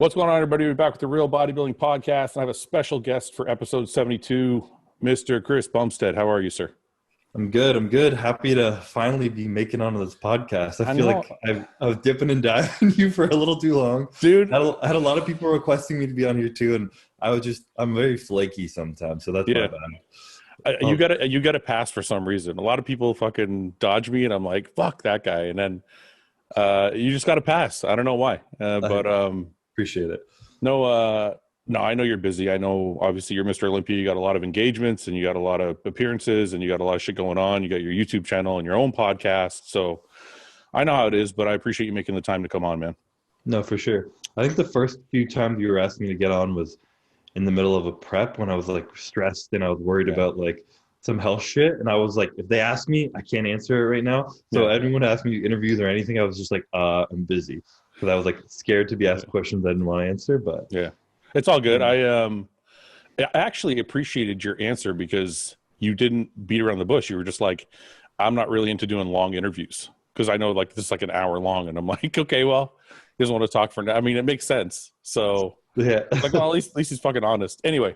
What's going on, everybody? We're back with the Real Bodybuilding Podcast, and I have a special guest for episode 72, Mr. Chris Bumstead. How are you, sir? I'm good. I'm good. Happy to finally be making onto this podcast. I feel like I was dipping and diving you for a little too long. Dude. I had a lot of people requesting me to be on here too, and I'm very flaky sometimes, so that's my bad. You gotta pass for some reason. A lot of people fucking dodge me, and I'm like, fuck that guy. And then you just gotta pass. I don't know why. Appreciate it. No, I know you're busy. I know, obviously, you're Mr. Olympia. You got a lot of engagements, and you got a lot of appearances, and you got a lot of shit going on. You got your YouTube channel and your own podcast. So I know how it is, but I appreciate you making the time to come on, man. No, for sure. I think the first few times you were asking me to get on was in the middle of a prep when I was like stressed and I was worried about like some health shit. And I was like, if they ask me, I can't answer it right now. So anyone asked me interviews or anything, I was just like, I'm busy. Because I was like scared to be asked questions I didn't want to answer, but yeah, it's all good. I actually appreciated your answer because you didn't beat around the bush. You were just like, I'm not really into doing long interviews because I know like this is like an hour long, and I'm like, okay, well, he doesn't want to talk for now. I mean, it makes sense. So yeah, like, well, at least he's fucking honest. Anyway,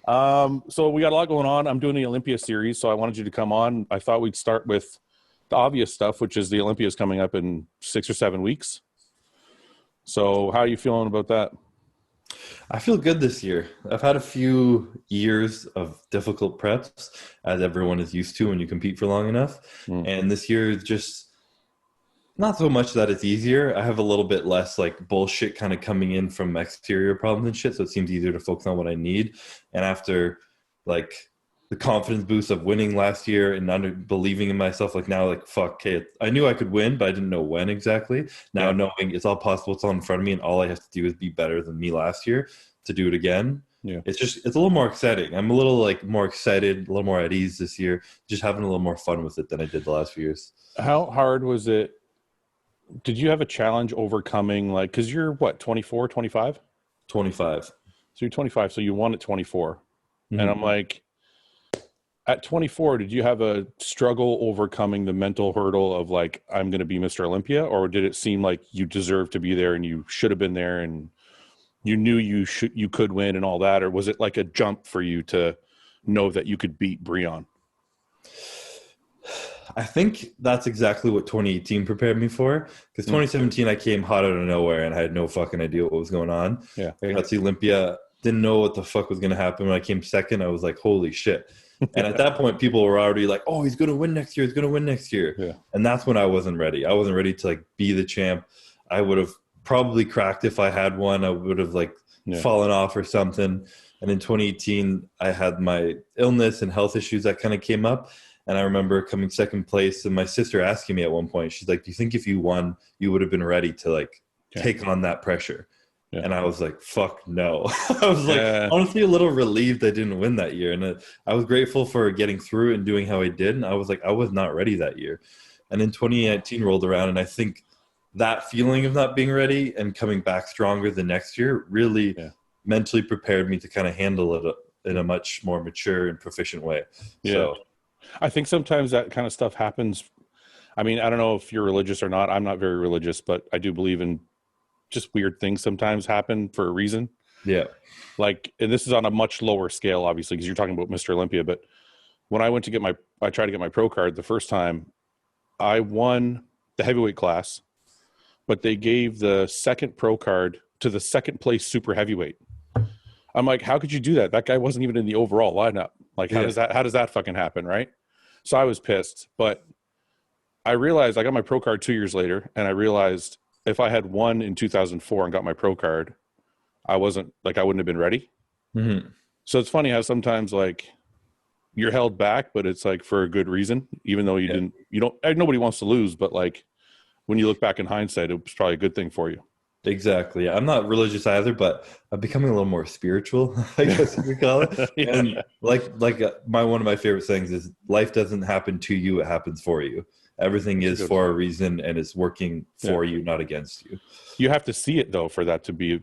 so we got a lot going on. I'm doing the Olympia series, so I wanted you to come on. I thought we'd start with the obvious stuff, which is the Olympias coming up in 6 or 7 weeks. So how are you feeling about that? I feel good this year. I've had a few years of difficult preps, as everyone is used to when you compete for long enough. And this year, just not so much that it's easier. I have a little bit less like bullshit kind of coming in from exterior problems and shit, so it seems easier to focus on what I need. And after like the confidence boost of winning last year and believing in myself, like now, like, fuck, okay, I knew I could win, but I didn't know when exactly. Now knowing it's all possible, it's all in front of me, and all I have to do is be better than me last year to do it again. Yeah, it's a little more exciting. I'm a little like more excited, a little more at ease this year, just having a little more fun with it than I did the last few years. How hard was it? Did you have a challenge overcoming, like, because you're what, 24, 25? 25. So you're 25, so you won at 24. And I'm like, at 24, did you have a struggle overcoming the mental hurdle of like, I'm going to be Mr. Olympia? Or did it seem like you deserved to be there and you should have been there and you knew you could win and all that? Or was it like a jump for you to know that you could beat Breon? I think that's exactly what 2018 prepared me for. Because 2017, I came hot out of nowhere and I had no fucking idea what was going on. Yeah. I got to Olympia, didn't know what the fuck was going to happen. When I came second, I was like, holy shit. And at that point, people were already like, oh, he's going to win next year. He's going to win next year. Yeah. And that's when I wasn't ready. I wasn't ready to like be the champ. I would have probably cracked if I had one. I would have like fallen off or something. And in 2018, I had my illness and health issues that kind of came up. And I remember coming second place and my sister asking me at one point, she's like, do you think if you won, you would have been ready to like take on that pressure? Yeah. And I was like, fuck no. I was like, honestly, a little relieved I didn't win that year. And I was grateful for getting through and doing how I did. And I was like, I was not ready that year. And then 2019 rolled around. And I think that feeling of not being ready and coming back stronger the next year really mentally prepared me to kind of handle it in a much more mature and proficient way. Yeah. So I think sometimes that kind of stuff happens. I mean, I don't know if you're religious or not. I'm not very religious, but I do believe in just weird things sometimes happen for a reason. Yeah. Like, and this is on a much lower scale, obviously, because you're talking about Mr. Olympia. But when I went to I tried to get my pro card the first time, I won the heavyweight class, but they gave the second pro card to the second place super heavyweight. I'm like, how could you do that? That guy wasn't even in the overall lineup. Like, how does that fucking happen? Right. So I was pissed, but I realized I got my pro card 2 years later, and I realized if I had won in 2004 and got my pro card, I wouldn't have been ready. So it's funny how sometimes like you're held back, but it's like for a good reason, even though nobody wants to lose, but like when you look back in hindsight, it was probably a good thing for you. Exactly. I'm not religious either, but I'm becoming a little more spiritual, I guess you could call it. And like one of my favorite things is life doesn't happen to you, it happens for you. Everything is for a reason, and it's working for you, not against you. You have to see it though for that to be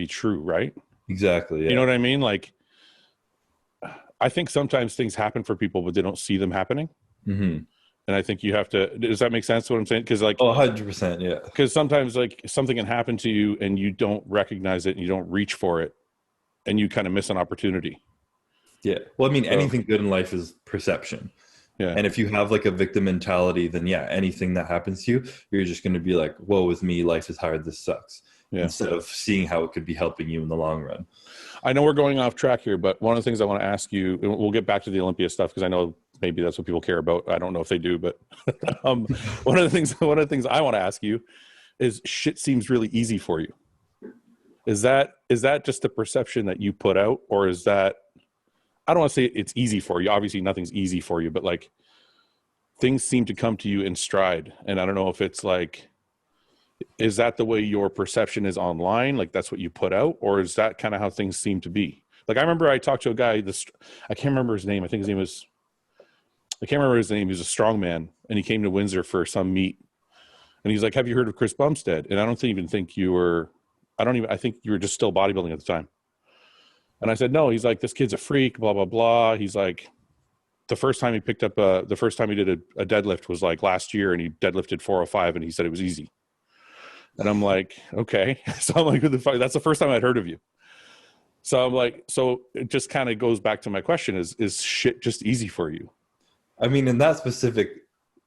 true, right? Exactly. Yeah. You know what I mean? Like, I think sometimes things happen for people, but they don't see them happening. And I think you have to, does that make sense what I'm saying? Because like, 100%, yeah. Because sometimes like something can happen to you and you don't recognize it and you don't reach for it and you kind of miss an opportunity. Yeah. Well, I mean, anything good in life is perception. Yeah. And if you have like a victim mentality, then yeah, anything that happens to you, you're just going to be like, woe is me, life is hard, this sucks. Yeah. Instead of seeing how it could be helping you in the long run. I know we're going off track here, but one of the things I want to ask you, and we'll get back to the Olympia stuff because I know maybe that's what people care about. I don't know if they do, but one of the things I want to ask you is shit seems really easy for you. Is that just the perception that you put out, or is that, I don't want to say it's easy for you. Obviously nothing's easy for you, but like things seem to come to you in stride. And I don't know if it's like, is that the way your perception is online? Like that's what you put out, or is that kind of how things seem to be? Like I remember I talked to a guy, I can't remember his name. I can't remember his name. He was a strongman and he came to Windsor for some meet. And he's like, have you heard of Chris Bumstead? And I don't even think you were, I think you were just still bodybuilding at the time. And I said, no. He's like, this kid's a freak, blah, blah, blah. He's like, the first time he did a deadlift was like last year, and he deadlifted 405 and he said it was easy. And I'm like, okay. So I'm like, who the fuck? That's the first time I'd heard of you. So I'm like, so it just kind of goes back to my question is shit just easy for you? I mean, in that specific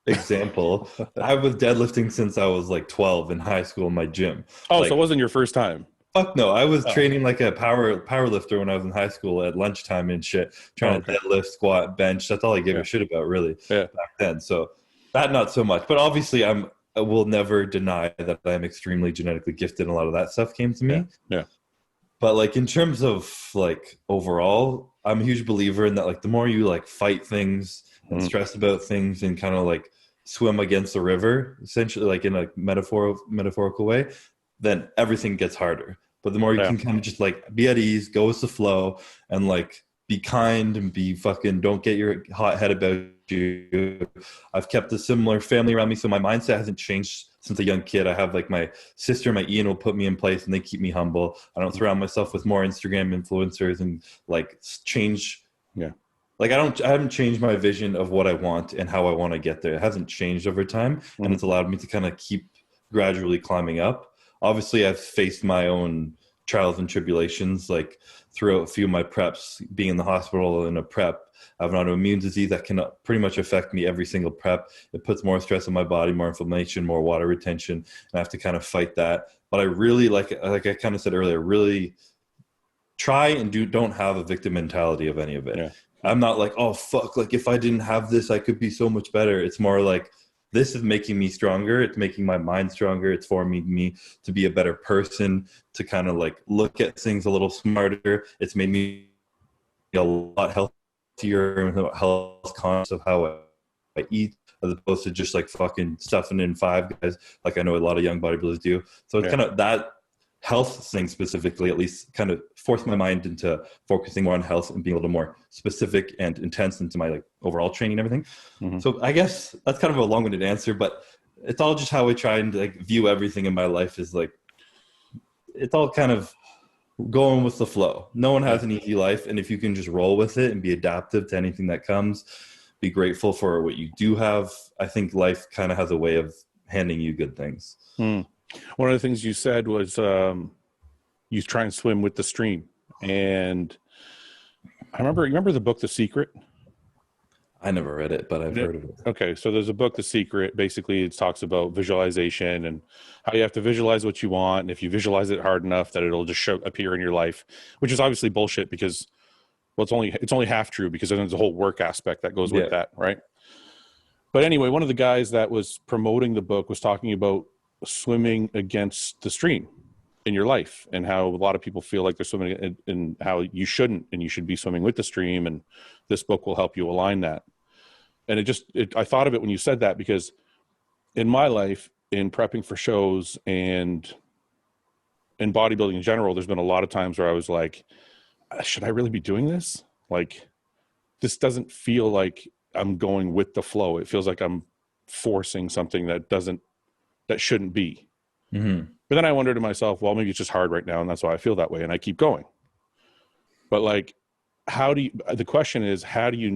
example, I was deadlifting since I was like 12 in high school in my gym. Oh, so it wasn't your first time? Fuck no. I was training like a power lifter when I was in high school at lunchtime and shit, trying to deadlift, squat, bench. That's all I gave a shit about really back then. So that not so much. But obviously I will never deny that I'm extremely genetically gifted, and a lot of that stuff came to me. Yeah. But like in terms of like overall, I'm a huge believer in that like the more you like fight things and stress about things and kind of like swim against the river, essentially like in a metaphorical way, then everything gets harder. But the more you can kind of just like be at ease, go with the flow, and like be kind and be fucking, don't get your hot head about you. I've kept a similar family around me, so my mindset hasn't changed since a young kid. I have like my sister, my Ian will put me in place and they keep me humble. I don't surround myself with more Instagram influencers and like change. Yeah. Like I haven't changed my vision of what I want and how I want to get there. It hasn't changed over time, and it's allowed me to kind of keep gradually climbing up. Obviously, I've faced my own trials and tribulations, like throughout a few of my preps, being in the hospital in a prep. I have an autoimmune disease that can pretty much affect me every single prep. It puts more stress on my body, more inflammation, more water retention, and I have to kind of fight that. But I really, like I kind of said earlier, really try and don't have a victim mentality of any of it. Yeah. I'm not like, oh, fuck, like if I didn't have this, I could be so much better. It's more like, this is making me stronger. It's making my mind stronger. It's forming me to be a better person, to kind of like look at things a little smarter. It's made me a lot healthier and health conscious of how I eat, as opposed to just like fucking stuffing in Five Guys, like I know a lot of young bodybuilders do. So it's kind of that health thing specifically, at least kind of forced my mind into focusing more on health and being a little more specific and intense into my like overall training and everything. So I guess that's kind of a long-winded answer, but it's all just how I try and like view everything in my life, is like, it's all kind of going with the flow. No one has an easy life. And if you can just roll with it and be adaptive to anything that comes, be grateful for what you do have, I think life kind of has a way of handing you good things. One of the things you said was you try and swim with the stream. And you remember the book, The Secret? I never read it, but I've heard of it. Okay. So there's a book, The Secret. Basically, it talks about visualization and how you have to visualize what you want. And if you visualize it hard enough, that it'll just appear in your life, which is obviously bullshit because, well, it's only half true, because then there's a whole work aspect that goes with that. Right. But anyway, one of the guys that was promoting the book was talking about swimming against the stream in your life, and how a lot of people feel like they're swimming and how you shouldn't, and you should be swimming with the stream. And this book will help you align that. And I thought of it when you said that, because in my life, in prepping for shows and in bodybuilding in general, there's been a lot of times where I was like, should I really be doing this? Like, this doesn't feel like I'm going with the flow. It feels like I'm forcing something that shouldn't be. But then I wonder to myself, well, maybe it's just hard right now, and that's why I feel that way, and I keep going. But like, the question is, how do you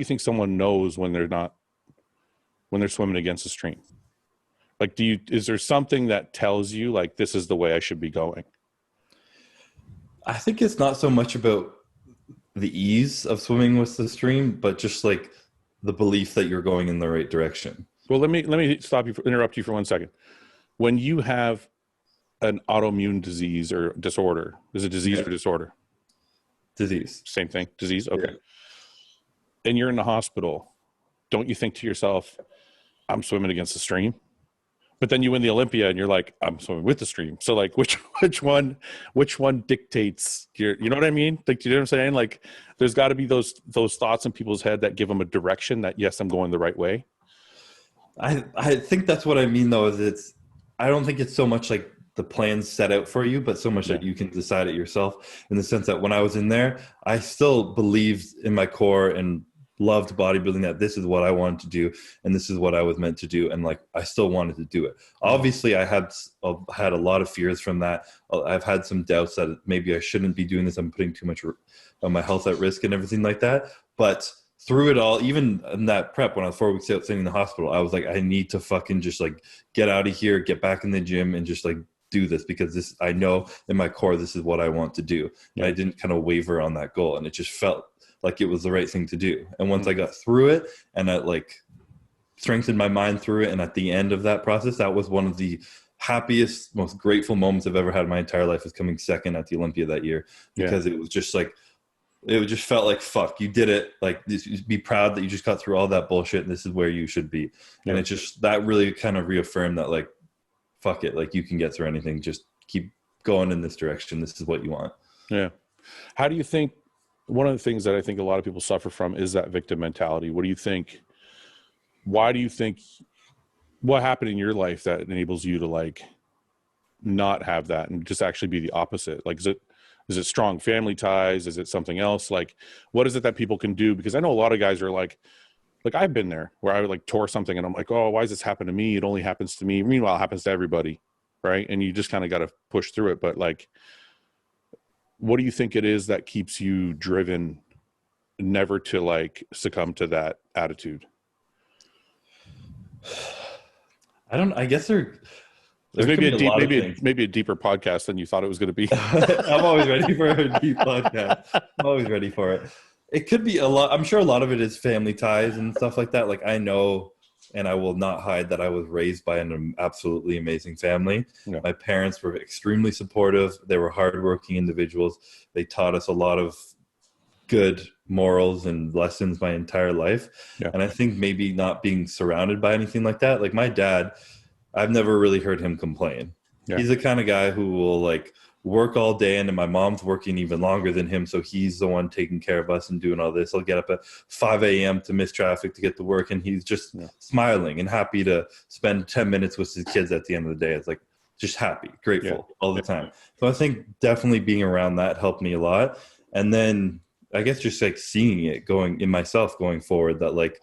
think someone knows when they're not when they're swimming against the stream? Like, is there something that tells you like, this is the way I should be going? I think it's not so much about the ease of swimming with the stream, but just like the belief that you're going in the right direction. Well, let me interrupt you for 1 second. When you have an autoimmune disease or disorder, is it disease or disorder? Disease. Same thing. Disease. Okay. Yeah. And you're in the hospital. Don't you think to yourself, I'm swimming against the stream? But then you win the Olympia and you're like, I'm swimming with the stream. So like, which one dictates you know what I mean? Like, you know what I'm saying? Like, there's got to be those thoughts in people's head that give them a direction that, yes, I'm going the right way. I think that's what I mean though, is I don't think it's so much like the plans set out for you, but so much that you can decide it yourself, in the sense that when I was in there, I still believed in my core and loved bodybuilding, that this is what I wanted to do and this is what I was meant to do, and like I still wanted to do it. Obviously I had a lot of fears from that. I've had some doubts that maybe I shouldn't be doing this, I'm putting too much of my health at risk and everything like that. But through it all, even in that prep when I was 4 weeks out sitting in the hospital, I was like, I need to fucking just like get out of here, get back in the gym and just like do this, because this, I know in my core this is what I want to do. And I didn't kind of waver on that goal, and it just felt like it was the right thing to do. And once I got through it and I like strengthened my mind through it, and at the end of that process, that was one of the happiest, most grateful moments I've ever had in my entire life, was coming second at the Olympia that year, because it was just like, it just felt like, fuck, you did it. Like, be proud that you just got through all that bullshit and this is where you should be. And it just, that really kind of reaffirmed that, like, fuck it, like you can get through anything, just keep going in this direction, this is what you want. Yeah. How do you think, one of the things that I think a lot of people suffer from is that victim mentality? What do you think, why do you think, what happened in your life that enables you to like not have that and just actually be the opposite? Like, is it strong family ties? Is it something else? Like, what is it that people can do? Because I know a lot of guys are like I've been there where I would like tore something and I'm like, oh, why does this happen to me? It only happens to me. Meanwhile, it happens to everybody. Right. And you just kind of got to push through it. But like, what do you think it is that keeps you driven never to like succumb to that attitude? I guess there's maybe a deeper podcast than you thought it was going to be. I'm always ready for a deep podcast. I'm always ready for it. It could be a lot. I'm sure a lot of it is family ties and stuff like that. Like, I know, and I will not hide that I was raised by an absolutely amazing family. Yeah. My parents were extremely supportive. They were hardworking individuals. They taught us a lot of good morals and lessons my entire life. Yeah. And I think maybe not being surrounded by anything like that. Like, my dad, I've never really heard him complain. Yeah. He's the kind of guy who will like work all day, and my mom's working even longer than him, so he's the one taking care of us and doing all this. I'll get up at 5 a.m. to miss traffic to get to work, and he's just smiling and happy to spend 10 minutes with his kids at the end of the day. It's like, just happy, grateful all the time. So I think definitely being around that helped me a lot. And then I guess just like seeing it going in myself going forward, that like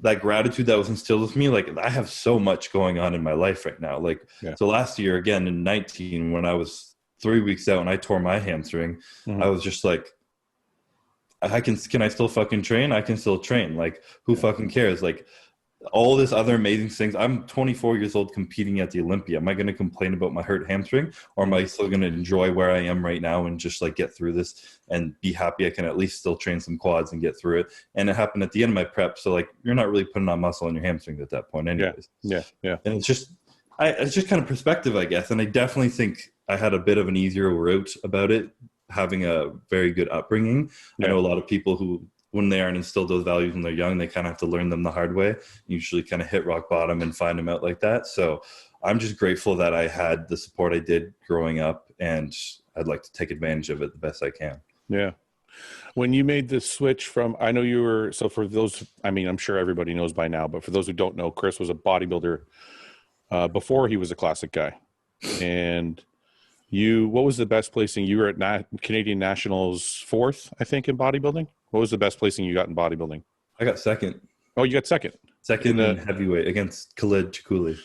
that gratitude that was instilled with me, like I have so much going on in my life right now. Like, so last year, again, in 19, when I was 3 weeks out and I tore my hamstring, I was just like, can I still fucking train? I can still train. Like, who fucking cares? Like, all this other amazing things. I'm 24 years old competing at the Olympia. Am I going to complain about my hurt hamstring, or am I still going to enjoy where I am right now and just like get through this and be happy I can at least still train some quads and get through it? And it happened at the end of my prep. So like, you're not really putting on muscle on your hamstring at that point anyways. Yeah. And it's just kind of perspective, I guess. And I definitely think I had a bit of an easier route about it, having a very good upbringing. I know a lot of people who, when they aren't instilled those values when they're young, they kind of have to learn them the hard way, usually kind of hit rock bottom and find them out like that. So I'm just grateful that I had the support I did growing up, and I'd like to take advantage of it the best I can. Yeah. When you made the switch from, I know you were, so for those, I mean, I'm sure everybody knows by now, but for those who don't know, Chris was a bodybuilder before he was a classic guy. And what was the best placing? You were at Canadian Nationals 4th, I think, in bodybuilding. What was the best placing you got in bodybuilding? I got second. Oh, you got second? Second in heavyweight against Khalid Chikuli.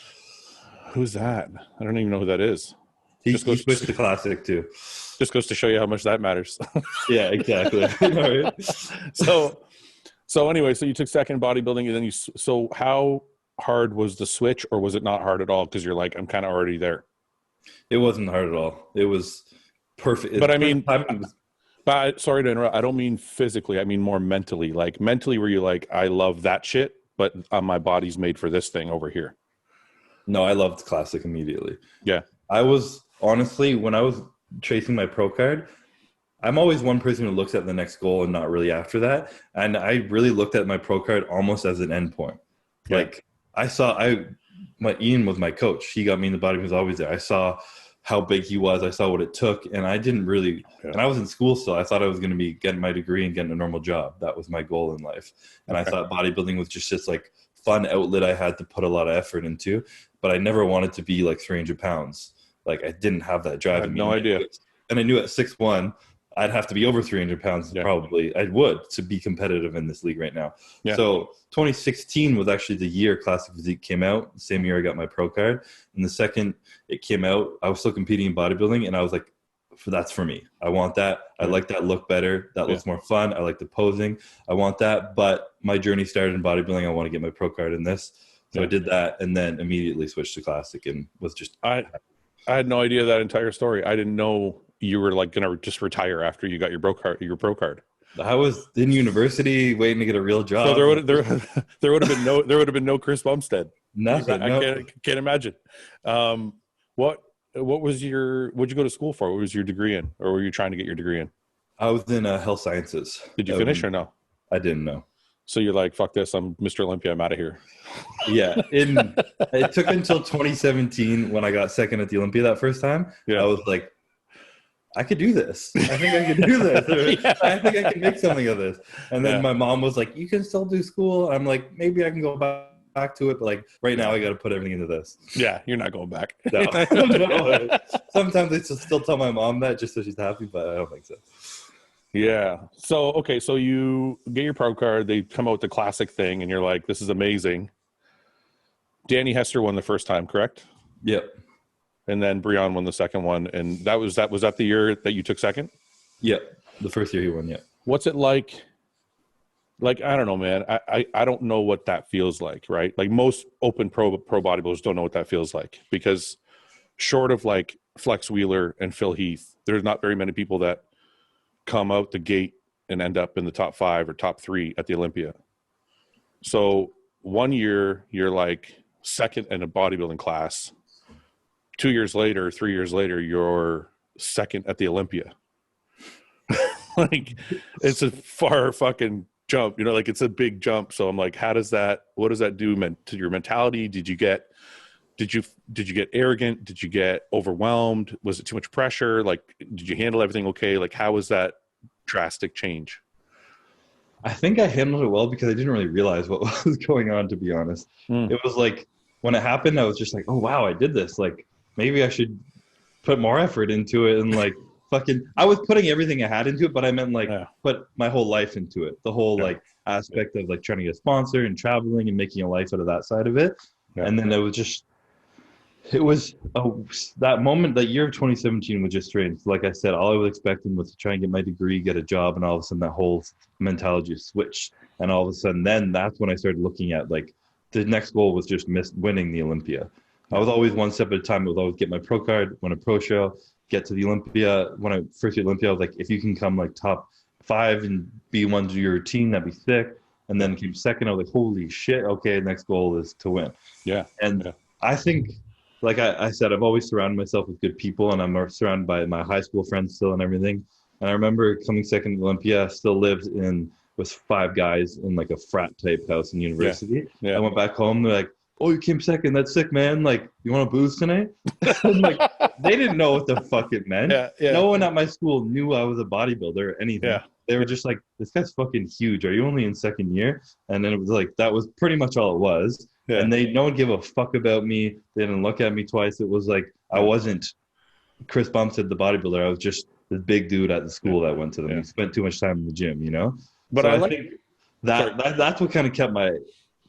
Who's that? I don't even know who that is. He switched to classic too. Just goes to show you how much that matters. Yeah, exactly. So So anyway, so you took second in bodybuilding, and then so how hard was the switch, or was it not hard at all? Because you're like, I'm kind of already there. It wasn't hard at all. It was perfect. But I mean, sorry to interrupt. I don't mean physically. I mean more mentally. Like mentally, were you like, I love that shit, but my body's made for this thing over here? No, I loved classic immediately. Yeah. I was honestly, when I was chasing my pro card, I'm always one person who looks at the next goal and not really after that. And I really looked at my pro card almost as an end point. Yeah. Like Ian was my coach. He got me in the body. He was always there. I saw how big he was. I saw what it took. And I didn't really, and I was in school still. I thought I was going to be getting my degree and getting a normal job. That was my goal in life. And I thought bodybuilding was just this like fun outlet I had to put a lot of effort into. But I never wanted to be like 300 pounds. Like I didn't have that drive. I had no idea. And I knew at 6'1", I'd have to be over 300 pounds probably. I would to be competitive in this league right now. Yeah. So 2016 was actually the year Classic Physique came out. The same year I got my pro card. And the second it came out, I was still competing in bodybuilding. And I was like, that's for me. I want that. I like that look better. That looks more fun. I like the posing. I want that. But my journey started in bodybuilding. I want to get my pro card in this. So I did that and then immediately switched to Classic and was just... I had no idea that entire story. I didn't know you were like going to just retire after you got your pro card. I was in university waiting to get a real job. So there would have been no Chris Bumstead. Nothing. I can't imagine. What'd you go to school for? What was your degree in, or were you trying to get your degree in? I was in health sciences. Did you finish or no? I didn't know. So you're like, fuck this, I'm Mr. Olympia, I'm out of here. Yeah. It took until 2017 when I got second at the Olympia that first time. Yeah. I was like, I could do this. I think I could do this. I think I can make something of this. And then my mom was like, you can still do school. I'm like, maybe I can go back to it. But like right now I got to put everything into this. Yeah. You're not going back. No. No. Sometimes I still tell my mom that just so she's happy, but I don't think so. Yeah. So, okay. So you get your pro card, they come out with the classic thing and you're like, this is amazing. Danny Hester won the first time, correct? Yep. And then Breon won the second one. And was that the year that you took second? Yep. The first year he won. Yeah. What's it like? Like, I don't know, man. I don't know what that feels like, right? Like most open pro bodybuilders don't know what that feels like because short of like Flex Wheeler and Phil Heath, there's not very many people that come out the gate and end up in the top 5 or top 3 at the Olympia. So 1 year you're like second in a bodybuilding class. 2 years later, 3 years later, you're second at the Olympia. Like it's a far fucking jump, you know, like it's a big jump. So I'm like, what does that do to your mentality? Did you get arrogant? Did you get overwhelmed? Was it too much pressure? Like, did you handle everything okay? Like, how was that drastic change? I think I handled it well because I didn't really realize what was going on, to be honest. It was like, when it happened, I was just like, oh, wow, I did this. Like, maybe I should put more effort into it. And like, I was putting everything I had into it, but I meant like put my whole life into it. The whole like aspect of like trying to get a sponsor and traveling and making a life out of that side of it. Yeah. And then that moment, that year of 2017 was just strange. Like I said, all I was expecting was to try and get my degree, get a job, and all of a sudden that whole mentality switched. And all of a sudden then that's when I started looking at like the next goal was just winning the Olympia. I was always one step at a time. I would always get my pro card, win a pro show, get to the Olympia. When I first did Olympia, I was like, if you can come like top 5 and be one to your routine, that'd be sick. And then came second. I was like, holy shit. Okay, next goal is to win. Yeah. And I think, like I said, I've always surrounded myself with good people, and I'm surrounded by my high school friends still and everything. And I remember coming second at Olympia, still lived with 5 guys in like a frat type house in university. Yeah. I went back home. They're like, oh, you came second. That's sick, man. Like, you want to booze tonight? Like, they didn't know what the fuck it meant. No one at my school knew I was a bodybuilder or anything. Yeah. They were just like, this guy's fucking huge. Are you only in second year? And then it was like, that was pretty much all it was. Yeah. And no one gave a fuck about me. They didn't look at me twice. It was like, I wasn't Chris Bumstead, the bodybuilder. I was just this big dude at the school that went to them. He spent too much time in the gym, you know? But so I think that's what kind of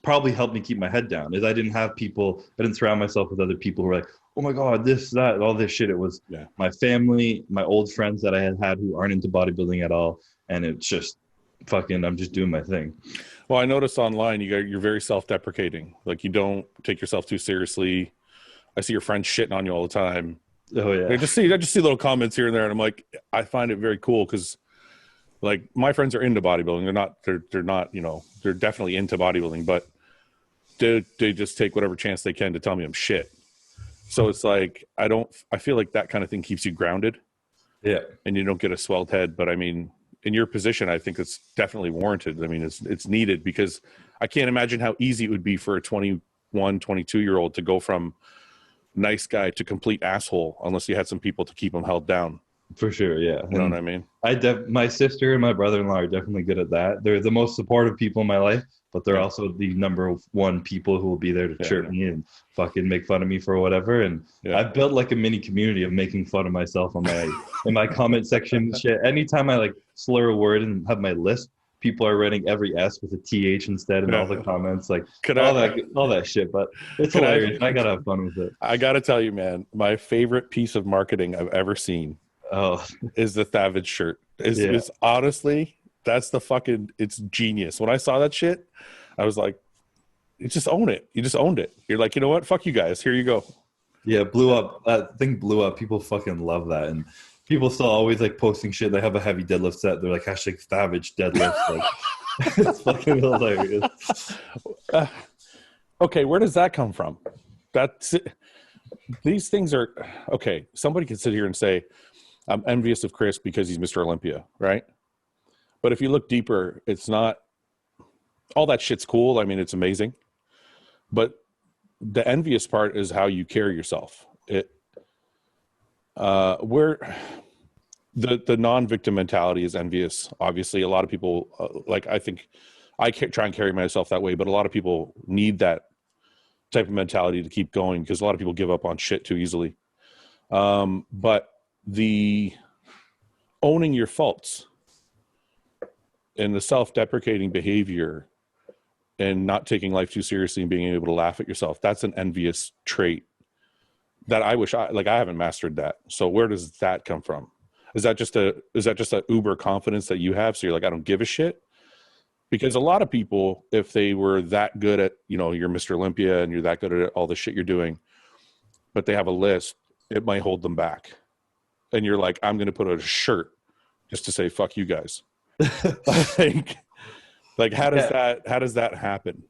probably helped me keep my head down, is I didn't surround myself with other people who were like, oh my God, this, that, all this shit. It was my family, my old friends that I had who aren't into bodybuilding at all. And it's just, fucking, I'm just doing my thing. Well, I noticed online you're very self-deprecating. Like, you don't take yourself too seriously. I see your friends shitting on you all the time. Oh yeah. I just see little comments here and there, and I'm like, I find it very cool because, like, my friends are into bodybuilding. They're not, you know, they're definitely into bodybuilding, but they just take whatever chance they can to tell me I'm shit. So it's like, I feel like that kind of thing keeps you grounded. Yeah. And you don't get a swelled head. But I mean, in your position, I think it's definitely warranted. I mean, it's needed, because I can't imagine how easy it would be for a 21, 22-year-old to go from nice guy to complete asshole unless you had some people to keep him held down. For sure, yeah. You know what I mean? My sister and my brother-in-law are definitely good at that. They're the most supportive people in my life, but they're also the number one people who will be there to chirp me and fucking make fun of me for whatever. And I've built like a mini community of making fun of myself on in my comment section and shit. Anytime I like slur a word and have my list, people are writing every S with a TH instead in all the comments, like all that shit. But it's hilarious. I gotta have fun with it. I gotta tell you, man, my favorite piece of marketing I've ever seen is the Thavage shirt. It's honestly, that's the fucking, it's genius. When I saw that shit, I was like, you just own it. You just owned it. You're like, you know what? Fuck you guys. Here you go. Yeah, it blew up. That thing blew up. People fucking love that. And people still always like posting shit. They have a heavy deadlift set. They're like, #Thavage deadlift. Like, it's fucking hilarious. Okay, where does that come from? That's it. These things are, okay, somebody can sit here and say, I'm envious of Chris because he's Mr. Olympia, right? But if you look deeper, it's not, all that shit's cool. I mean, it's amazing. But the envious part is how you carry yourself. Where the non-victim mentality is envious. Obviously, a lot of people, like, I think I try and carry myself that way, but a lot of people need that type of mentality to keep going, because a lot of people give up on shit too easily. But the owning your faults and the self-deprecating behavior and not taking life too seriously and being able to laugh at yourself, that's an envious trait that I wish I haven't mastered that. So where does that come from? Is that just a uber confidence that you have? So you're like, I don't give a shit? Because a lot of people, if they were that good at, you know, you're Mr. Olympia and you're that good at all the shit you're doing, but they have a list, it might hold them back. And you're like, I'm going to put out a shirt just to say, fuck you guys. like how does that happen?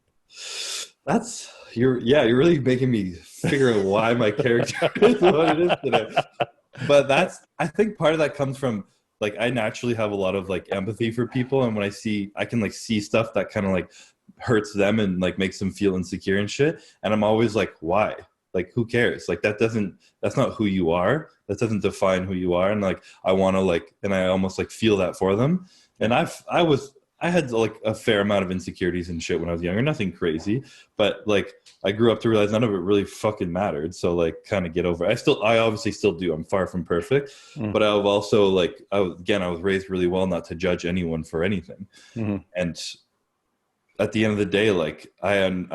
You're really making me figure out why my character is what it is today. But I think part of that comes from, like, I naturally have a lot of like empathy for people, and when I can like see stuff that kind of like hurts them and like makes them feel insecure and shit, and I'm always like, why? Like, who cares? Like, that's not who you are. That doesn't define who you are. And like, I want to like, and I almost like feel that for them. And I had like a fair amount of insecurities and shit when I was younger, nothing crazy, but like I grew up to realize none of it really fucking mattered. So like, kind of get over it. I obviously still do. I'm far from perfect, but I've also like, I was raised really well not to judge anyone for anything. And at the end of the day, like I don't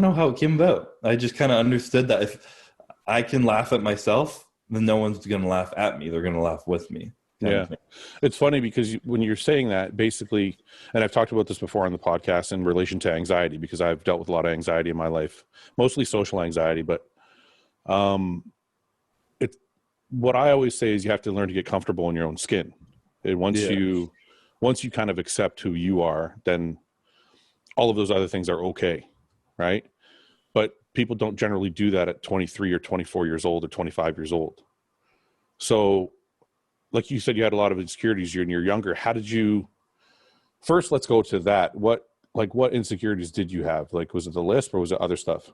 know how it came about. I just kind of understood that if I can laugh at myself, then no one's going to laugh at me. They're going to laugh with me. Yeah. It's funny because when you're saying that, basically, and I've talked about this before on the podcast in relation to anxiety, because I've dealt with a lot of anxiety in my life, mostly social anxiety. But what I always say is you have to learn to get comfortable in your own skin. And once you kind of accept who you are, then all of those other things are okay. Right. But people don't generally do that at 23 or 24 years old or 25 years old. So like you said, you had a lot of insecurities when you were younger. How did you, first, let's go to that. What insecurities did you have? Like, was it the lisp or was it other stuff?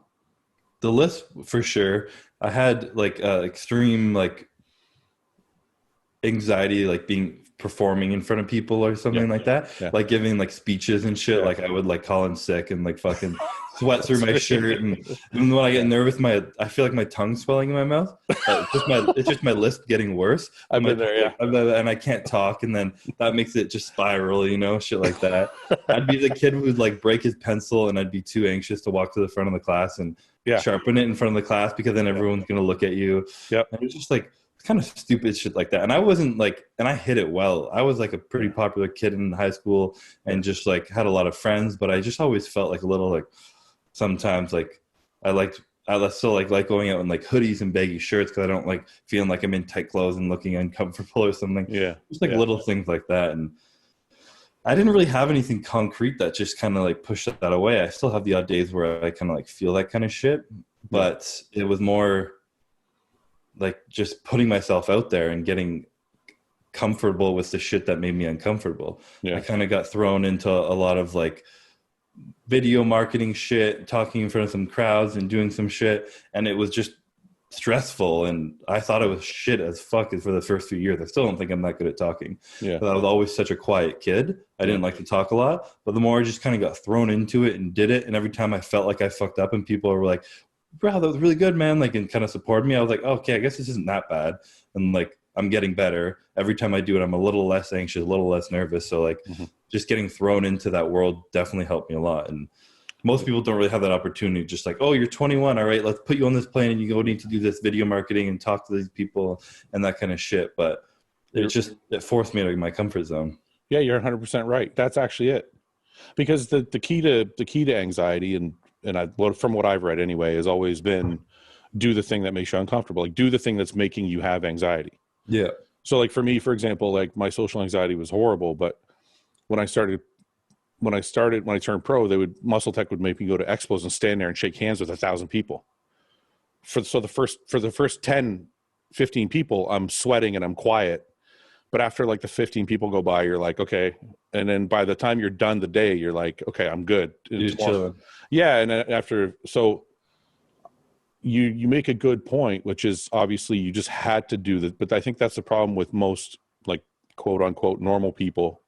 The lisp for sure. I had like extreme like anxiety, like performing in front of people or something like that. Yeah. Like giving like speeches and shit. Yeah. Like I would like call in sick and like fucking sweat through my shirt. And when I get nervous, I feel like my tongue's swelling in my mouth. It's just my lisp getting worse. I've been there, yeah. And I can't talk, and then that makes it just spiral, you know, shit like that. I'd be the kid who would like break his pencil, and I'd be too anxious to walk to the front of the class and sharpen it in front of the class because then everyone's gonna look at you. Yep. And it's just like kind of stupid shit like that. And I wasn't like, and I hit it well. I was like a pretty popular kid in high school and just like had a lot of friends, but I just always felt like a little like sometimes like I still like going out in like hoodies and baggy shirts because I don't like feeling like I'm in tight clothes and looking uncomfortable or something. Yeah. Just like little things like that. And I didn't really have anything concrete that just kind of like pushed that away. I still have the odd days where I kind of like feel that kind of shit, but it was more like just putting myself out there and getting comfortable with the shit that made me uncomfortable. I kind of got thrown into a lot of like video marketing shit, talking in front of some crowds and doing some shit, and it was just stressful. And I thought I was shit as fuck for the first few years. I still don't think I'm that good at talking. But I was always such a quiet kid. I didn't like to talk a lot, but the more I just kind of got thrown into it and did it, and every time I felt like I fucked up and people were like, bro, that was really good, man, like, and kind of supported me, I was like, oh, okay, I guess this isn't that bad. And like, I'm getting better. Every time I do it, I'm a little less anxious, a little less nervous. So like just getting thrown into that world definitely helped me a lot. And most people don't really have that opportunity. Just like, oh, you're 21. All right, let's put you on this plane and you go need to do this video marketing and talk to these people and that kind of shit. But it forced me out of my comfort zone. Yeah, you're 100% right. That's actually it. Because the key to anxiety and from what I've read anyway, has always been do the thing that makes you uncomfortable. Like do the thing that's making you have anxiety. Yeah. So like for me, for example, like my social anxiety was horrible, but when I turned pro, Muscle Tech would make me go to expos and stand there and shake hands with 1,000 people. For the first 10, 15 people, I'm sweating and I'm quiet. But after like the 15 people go by, you're like, okay. And then by the time you're done the day, you're like, okay, I'm good. You're chilling. Yeah. And so you make a good point, which is obviously you just had to do that. But I think that's the problem with most like quote unquote normal people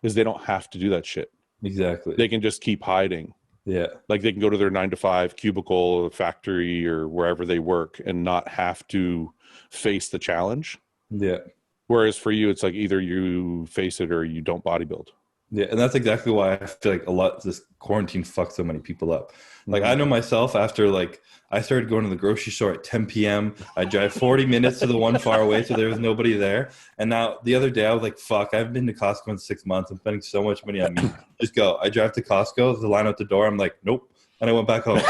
is they don't have to do that shit. Exactly. They can just keep hiding. Yeah. Like they can go to their 9-to-5 cubicle or factory or wherever they work and not have to face the challenge. Yeah. Whereas for you, it's like either you face it or you don't bodybuild. Yeah, and that's exactly why I feel like this quarantine fucked so many people up. Like I know myself after like I started going to the grocery store at 10 p.m. I drive 40 minutes to the one far away so there was nobody there. And now the other day I was like, fuck, I've been to Costco in 6 months. I'm spending so much money on me. Just go. I drive to Costco, the line out the door. I'm like, nope. And I went back home.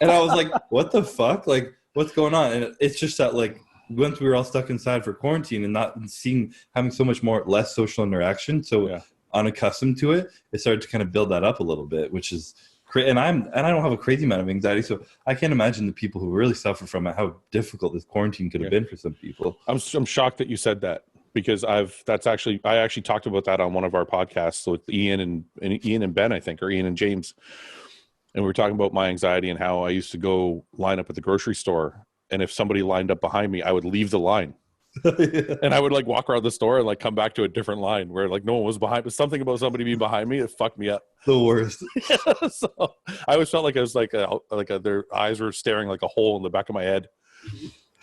And I was like, what the fuck? Like, what's going on? And it's just that like, once we were all stuck inside for quarantine and not having so much less social interaction, so unaccustomed to it, it started to kind of build that up a little bit, which is great. And I don't have a crazy amount of anxiety, so I can't imagine the people who really suffer from it, how difficult this quarantine could have been for some people. I'm shocked that you said that because I actually talked about that on one of our podcasts with Ian and Ben, I think, or Ian and James, and we were talking about my anxiety and how I used to go line up at the grocery store. And if somebody lined up behind me, I would leave the line. And I would like walk around the store and like come back to a different line where like no one was behind. But something about somebody being behind me, it fucked me up. The worst. So I always felt like it was their eyes were staring like a hole in the back of my head.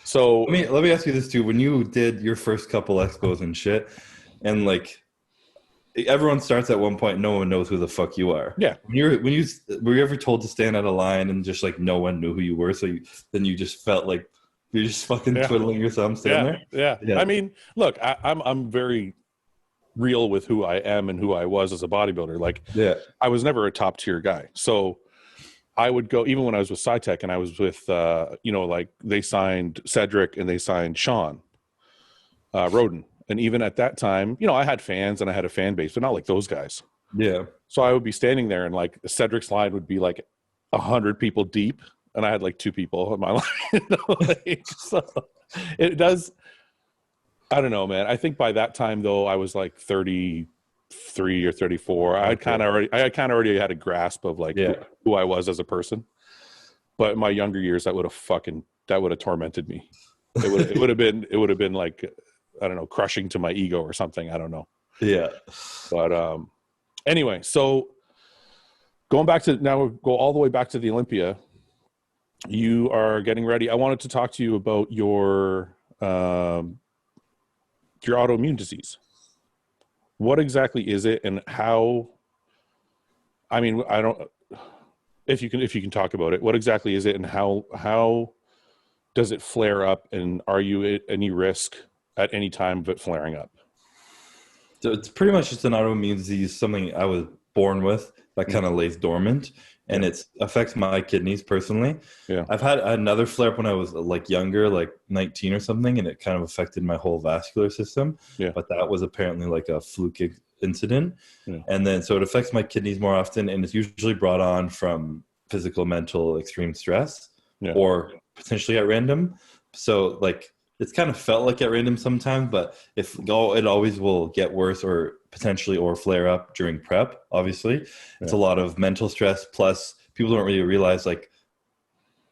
So let me ask you this too. When you did your first couple expos and shit, and like everyone starts at one point, no one knows who the fuck you are. Yeah. Were you ever told to stand at a line and just like no one knew who you were, so then you just felt like you're just fucking twiddling your thumbs standing there? Yeah. I mean, look, I'm very real with who I am and who I was as a bodybuilder. Like, I was never a top tier guy, so I would go even when I was with SciTech and I was with like they signed Cedric and they signed Sean Roden. And even at that time, I had fans and I had a fan base, but not like those guys. Yeah. So I would be standing there and like Cedric's line would be like 100 people deep. And I had like 2 people on my line. So it does. I don't know, man. I think by that time though, I was like 33 or 34. I had kind of already had a grasp of like who I was as a person. But in my younger years, that would have tormented me. It would have been like, I don't know, crushing to my ego or something. I don't know. Yeah. But anyway, so we'll go all the way back to the Olympia. You are getting ready. I wanted to talk to you about your autoimmune disease. What exactly is it and how, I mean, I don't, if you can talk about it, what exactly is it and how does it flare up, and are you at any risk at any time of it flaring up? So it's pretty much just an autoimmune disease, something I was born with that kind of lays dormant, and it affects my kidneys personally. Yeah. I've had another flare up when I was like younger, like 19 or something, and it kind of affected my whole vascular system. Yeah. But that was apparently like a fluke incident. Yeah. And then so it affects my kidneys more often, and it's usually brought on from physical, mental, extreme stress, or potentially at random. So like it's kind of felt like at random sometimes, but it always will get worse or potentially or flare up during prep. Obviously, it's a lot of mental stress. Plus, people don't really realize like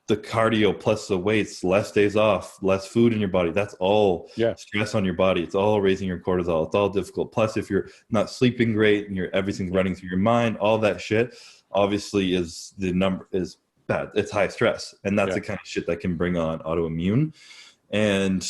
the cardio plus the weights, less days off, less food in your body. That's all stress on your body. It's all raising your cortisol. It's all difficult. Plus, if you're not sleeping great and everything's running through your mind, all that shit obviously is bad. It's high stress, and that's the kind of shit that can bring on autoimmune. And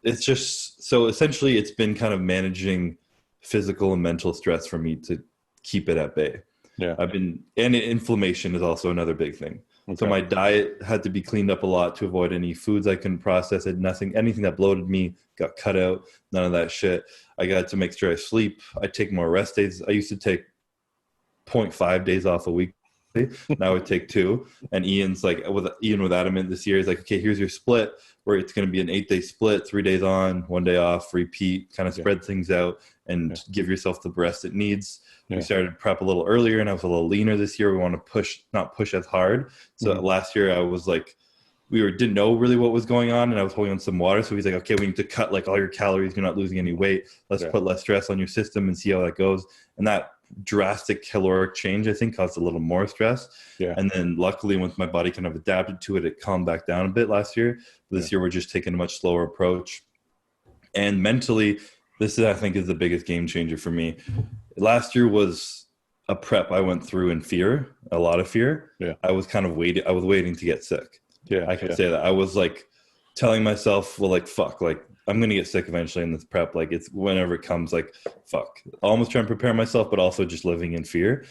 it's just, so essentially it's been kind of managing physical and mental stress for me to keep it at bay. Yeah. and inflammation is also another big thing. Okay. So my diet had to be cleaned up a lot to avoid any foods I couldn't process. Anything that bloated me got cut out. None of that shit. I got to make sure I sleep. I take more rest days. I used to take 0.5 days off a week. Now I would take 2. And Ian's like, Ian with Adamant this year is like, okay, here's your split, where it's going to be an 8-day split, 3 days on, 1 day off, repeat, kind of spread things out and give yourself the rest it needs. We started prep a little earlier, and I was a little leaner this year. We want to not push as hard. So last year I was like, didn't know really what was going on, and I was holding on some water. So he's like, okay, we need to cut like all your calories. You're not losing any weight. Let's put less stress on your system and see how that goes. And that drastic caloric change, I think, caused a little more stress. And then luckily, once my body kind of adapted to it, it calmed back down a bit last year. This year, we're just taking a much slower approach. And mentally, this is, I think, is the biggest game changer for me. Last year was a prep I went through in fear, a lot of fear. I was kind of waiting. I was waiting to get sick. I can say that. I was like telling myself, well, like, fuck, like, I'm going to get sick eventually in this prep. Like, it's whenever it comes, like, fuck. Almost trying to prepare myself, but also just living in fear.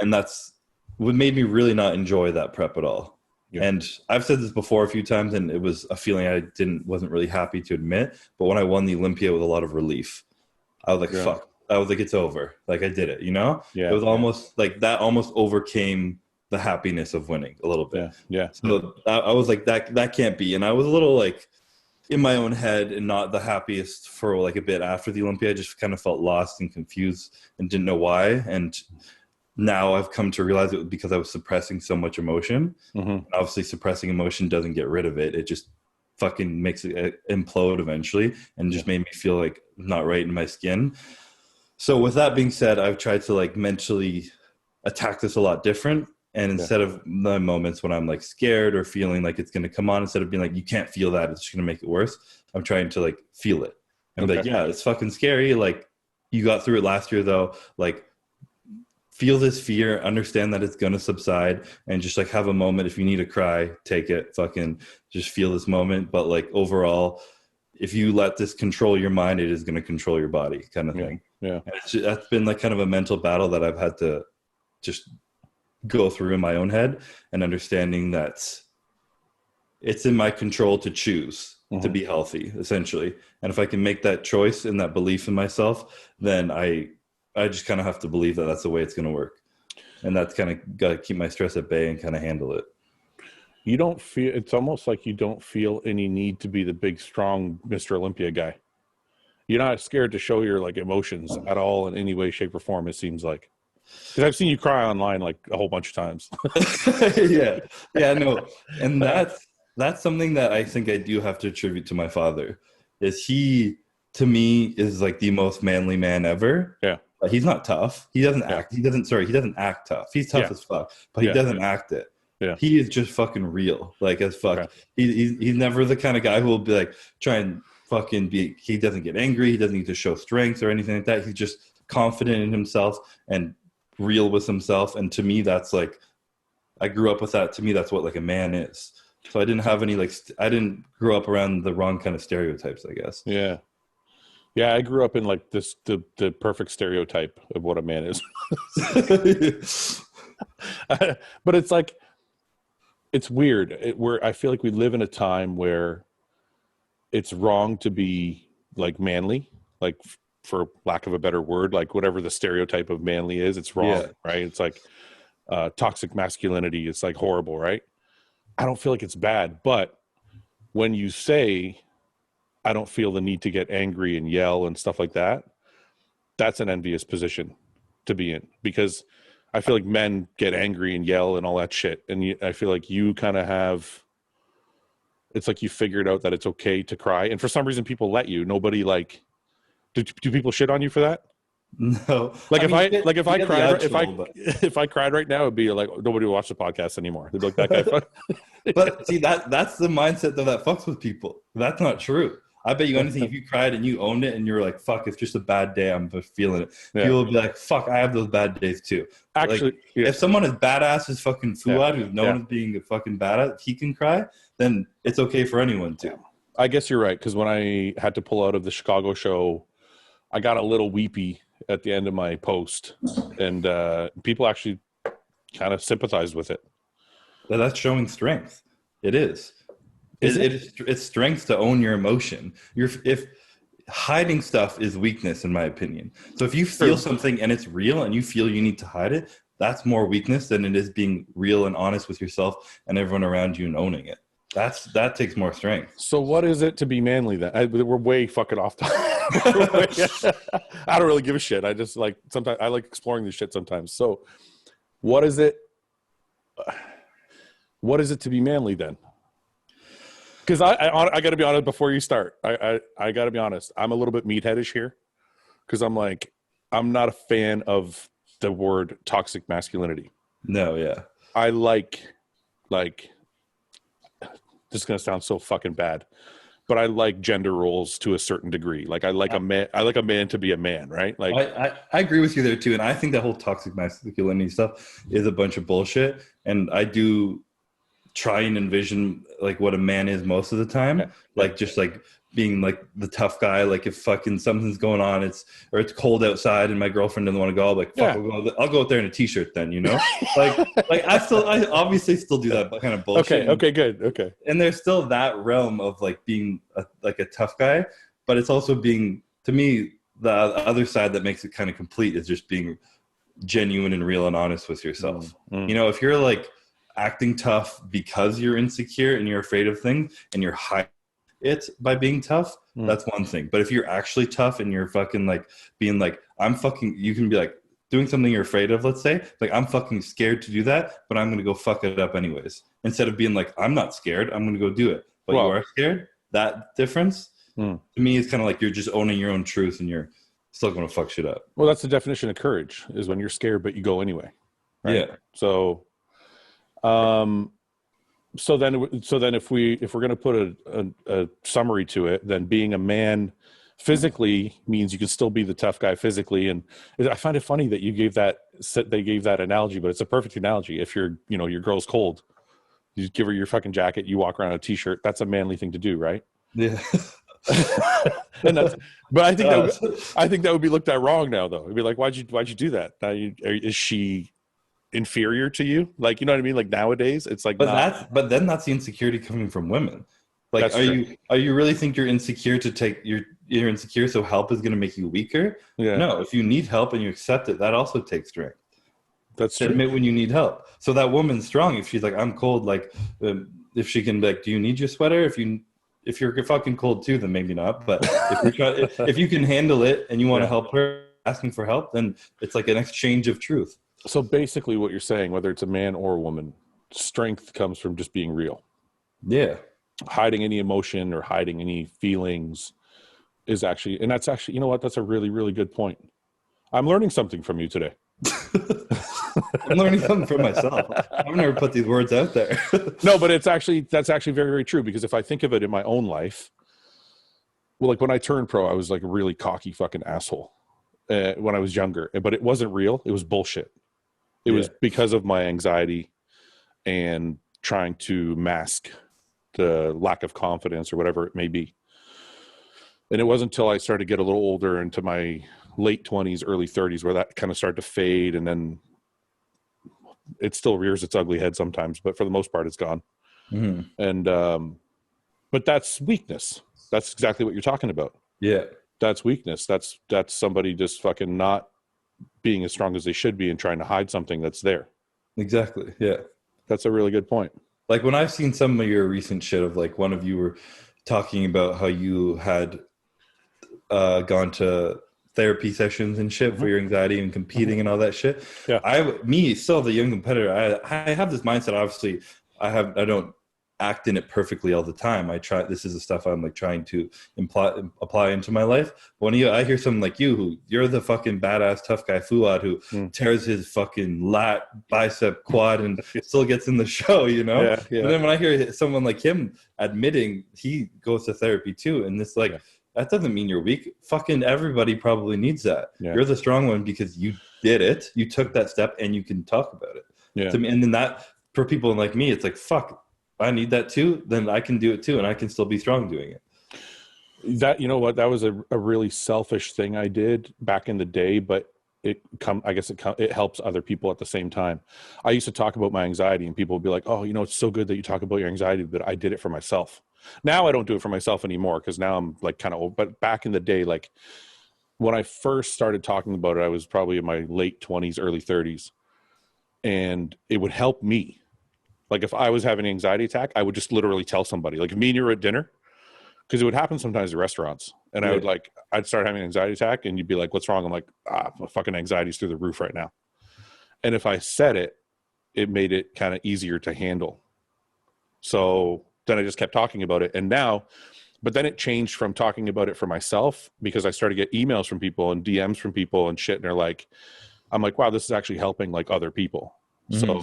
And that's what made me really not enjoy that prep at all. And I've said this before a few times, and it was a feeling I wasn't really happy to admit. But when I won the Olympia with a lot of relief, I was like, fuck. I was like, it's over. Like, I did it, you know? It was almost like that almost overcame the happiness of winning a little bit. So I was like, that can't be. And I was a little like in my own head and not the happiest for like a bit after the Olympia. I just kind of felt lost and confused and didn't know why. And now I've come to realize it was because I was suppressing so much emotion. And obviously suppressing emotion doesn't get rid of it. It just fucking makes it implode eventually, and just made me feel like not right in my skin. So with that being said, I've tried to like mentally attack this a lot different. And instead of the moments when I'm like scared or feeling like it's going to come on, instead of being like, you can't feel that, it's just going to make it worse, I'm trying to like feel it and be like, yeah, it's fucking scary. Like, you got through it last year though. Like, feel this fear, understand that it's going to subside, and just like have a moment. If you need to cry, take it, fucking just feel this moment. But like overall, if you let this control your mind, it is going to control your body, kind of thing. That's been like kind of a mental battle that I've had to just go through in my own head, and understanding that it's in my control to choose to be healthy, essentially. And if I can make that choice and that belief in myself, then I just kind of have to believe that that's the way it's going to work. And that's kind of got to keep my stress at bay and kind of handle it. You don't feel, it's almost like you don't feel any need to be the big, strong Mr. Olympia guy. You're not scared to show your like emotions at all in any way, shape, or form, it seems like. Because I've seen you cry online like a whole bunch of times. No. And that's something that I think I do have to attribute to my father. Is he, to me, is like the most manly man ever. He's not tough. He doesn't act. He doesn't act tough. He's tough as fuck, but he doesn't act it. He is just fucking real, like as fuck. He's never the kind of guy who will be like try and fucking be. He doesn't get angry. He doesn't need to show strength or anything like that. He's just confident in himself and real with himself. And to me, that's like, I grew up with that. To me, that's what like a man is. So I didn't have any like I didn't grow up around the wrong kind of stereotypes, I guess. Yeah, I grew up in like this the perfect stereotype of what a man is. But it's like, it's weird. I feel like we live in a time where it's wrong to be like manly, like for lack of a better word, like whatever the stereotype of manly is, it's wrong, right? It's like toxic masculinity. It's like horrible, right? I don't feel like it's bad, but when you say, I don't feel the need to get angry and yell and stuff like that, that's an envious position to be in, because I feel like men get angry and yell and all that shit. And I feel like you kind of have, it's like you figured out that it's okay to cry. And for some reason, people let you. Nobody like, do people shit on you for that? No. Like if I cried right now, it'd be like, nobody would watch the podcast anymore. They'd be like, that guy. But see, that's the mindset that fucks with people. That's not true. I bet you anything, if you cried and you owned it and you were like, fuck, it's just a bad day, I'm just feeling it. Yeah. People will be like, fuck, I have those bad days too. Actually, like, if someone as badass as fucking Fouad, who's known as being a fucking badass, he can cry, then it's okay for anyone to. I guess you're right, because when I had to pull out of the Chicago show, I got a little weepy at the end of my post, and people actually kind of sympathized with it. That's showing strength. It is. It's strength to own your emotion. If hiding stuff is weakness, in my opinion. So if you feel something and it's real and you feel you need to hide it, that's more weakness than it is being real and honest with yourself and everyone around you and owning it. That takes more strength. So what is it to be manly then? We're way fucking off topic. I don't really give a shit. I just like, sometimes I like exploring this shit sometimes. So what is it to be manly then? Because I got to be honest before you start. I got to be honest. I'm a little bit meatheadish here, because I'm not a fan of the word toxic masculinity. No, yeah. I like this is gonna sound so fucking bad, but I like gender roles to a certain degree. Like I like a man to be a man, right? Like I agree with you there too, and I think that whole toxic masculinity stuff is a bunch of bullshit. And I do try and envision like what a man is most of the time, like just like being like the tough guy. Like if fucking something's going on, it's cold outside and my girlfriend doesn't want to go, I'll be like, fuck, I'll go out there in a t-shirt then, you know? like I obviously still do that kind of bullshit. Okay, good. Okay. And there's still that realm of like being a tough guy, but it's also being, to me, the other side that makes it kind of complete is just being genuine and real and honest with yourself. Mm-hmm. You know, if you're like acting tough because you're insecure and you're afraid of things and you're hiding it by being tough, that's one thing. But if you're actually tough and you're fucking like being like, you can be like doing something you're afraid of, let's say, like I'm fucking scared to do that, but I'm going to go fuck it up anyways. Instead of being like, I'm not scared, I'm going to go do it. But you are scared. That difference to me is kind of like you're just owning your own truth and you're still going to fuck shit up. Well, that's the definition of courage, is when you're scared, but you go anyway. Right? Yeah. So then if we're going to put a summary to it, then being a man physically means you can still be the tough guy physically. And I find it funny that they gave that analogy, but it's a perfect analogy. If your girl's cold, you give her your fucking jacket, you walk around in a t-shirt, that's a manly thing to do, right? Yeah. But I think that would be looked at wrong now, though. It'd be like, why'd you do that? Now is she inferior to you? Like, you know what I mean? Like nowadays it's like, but then that's the insecurity coming from women. Like, are you really think you're insecure you're insecure so help is going to make you weaker? Yeah. No, if you need help and you accept it, that also takes strength. That's true. Admit when you need help. So that woman's strong if she's like, I'm cold. Like if she can be like, do you need your sweater? If you're fucking cold too, then maybe not. But if you can handle it and you want to help her asking for help, then it's like an exchange of truth. So basically what you're saying, whether it's a man or a woman, strength comes from just being real. Yeah. Hiding any emotion or hiding any feelings is actually, and that's actually, you know what? That's a really, really good point. I'm learning something from you today. I'm learning something from myself. I've never put these words out there. No, but that's actually very, very true, because if I think of it in my own life, well, like when I turned pro, I was like a really cocky fucking asshole when I was younger, but it wasn't real. It was bullshit. It was because of my anxiety and trying to mask the lack of confidence or whatever it may be. And it wasn't until I started to get a little older, into my late 20s, early 30s, where that kind of started to fade. And then it still rears its ugly head sometimes, but for the most part, it's gone. Mm-hmm. And, but that's weakness. That's exactly what you're talking about. Yeah. That's weakness. That's somebody just fucking not being as strong as they should be and trying to hide something that's there. Exactly. Yeah. That's a really good point. Like when I've seen some of your recent shit of like one of you were talking about how you had gone to therapy sessions and shit for your anxiety and competing and all that shit. Yeah. Me still the young competitor, I have this mindset. Obviously I don't act in it perfectly all the time. This is the stuff I'm like trying to apply into my life. But when I hear someone like you, who you're the fucking badass tough guy Fouad who tears his fucking lat, bicep, quad and still gets in the show, you know? Yeah, yeah. And then when I hear someone like him admitting he goes to therapy too, and it's like, that doesn't mean you're weak. Fucking everybody probably needs that. Yeah. You're the strong one because you did it. You took that step and you can talk about it. Yeah. To me, and then that, for people like me, it's like, fuck, I need that too, then I can do it too, and I can still be strong doing it. That, you know what, that was a really selfish thing I did back in the day, but it helps other people at the same time. I used to talk about my anxiety and people would be like, oh, you know, it's so good that you talk about your anxiety, but I did it for myself. Now I don't do it for myself anymore because now I'm like kind of old. But back in the day, like when I first started talking about it, I was probably in my late 20s, early 30s, and it would help me. Like if I was having an anxiety attack, I would just literally tell somebody. Like if me and you were at dinner, because it would happen sometimes at restaurants, and I'd start having an anxiety attack, and you'd be like, "What's wrong?" I'm like, my fucking anxiety's through the roof right now. And if I said it, it made it kind of easier to handle. So then I just kept talking about it, and now, but then it changed from talking about it for myself because I started to get emails from people and DMs from people and shit, and they're like, I'm like, wow, this is actually helping like other people. So.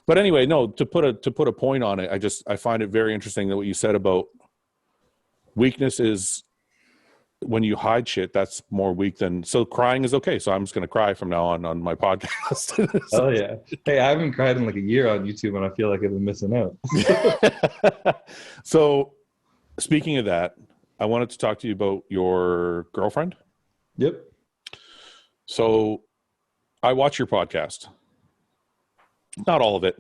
But anyway, no, to put a point on it, I find it very interesting that what you said about weakness is when you hide shit, that's more weak than, so crying is okay. So I'm just going to cry from now on my podcast. Oh yeah. Hey, I haven't cried in like a year on YouTube and I feel like I've been missing out. So speaking of that, I wanted to talk to you about your girlfriend. Yep. So I watch your podcast. Not all of it.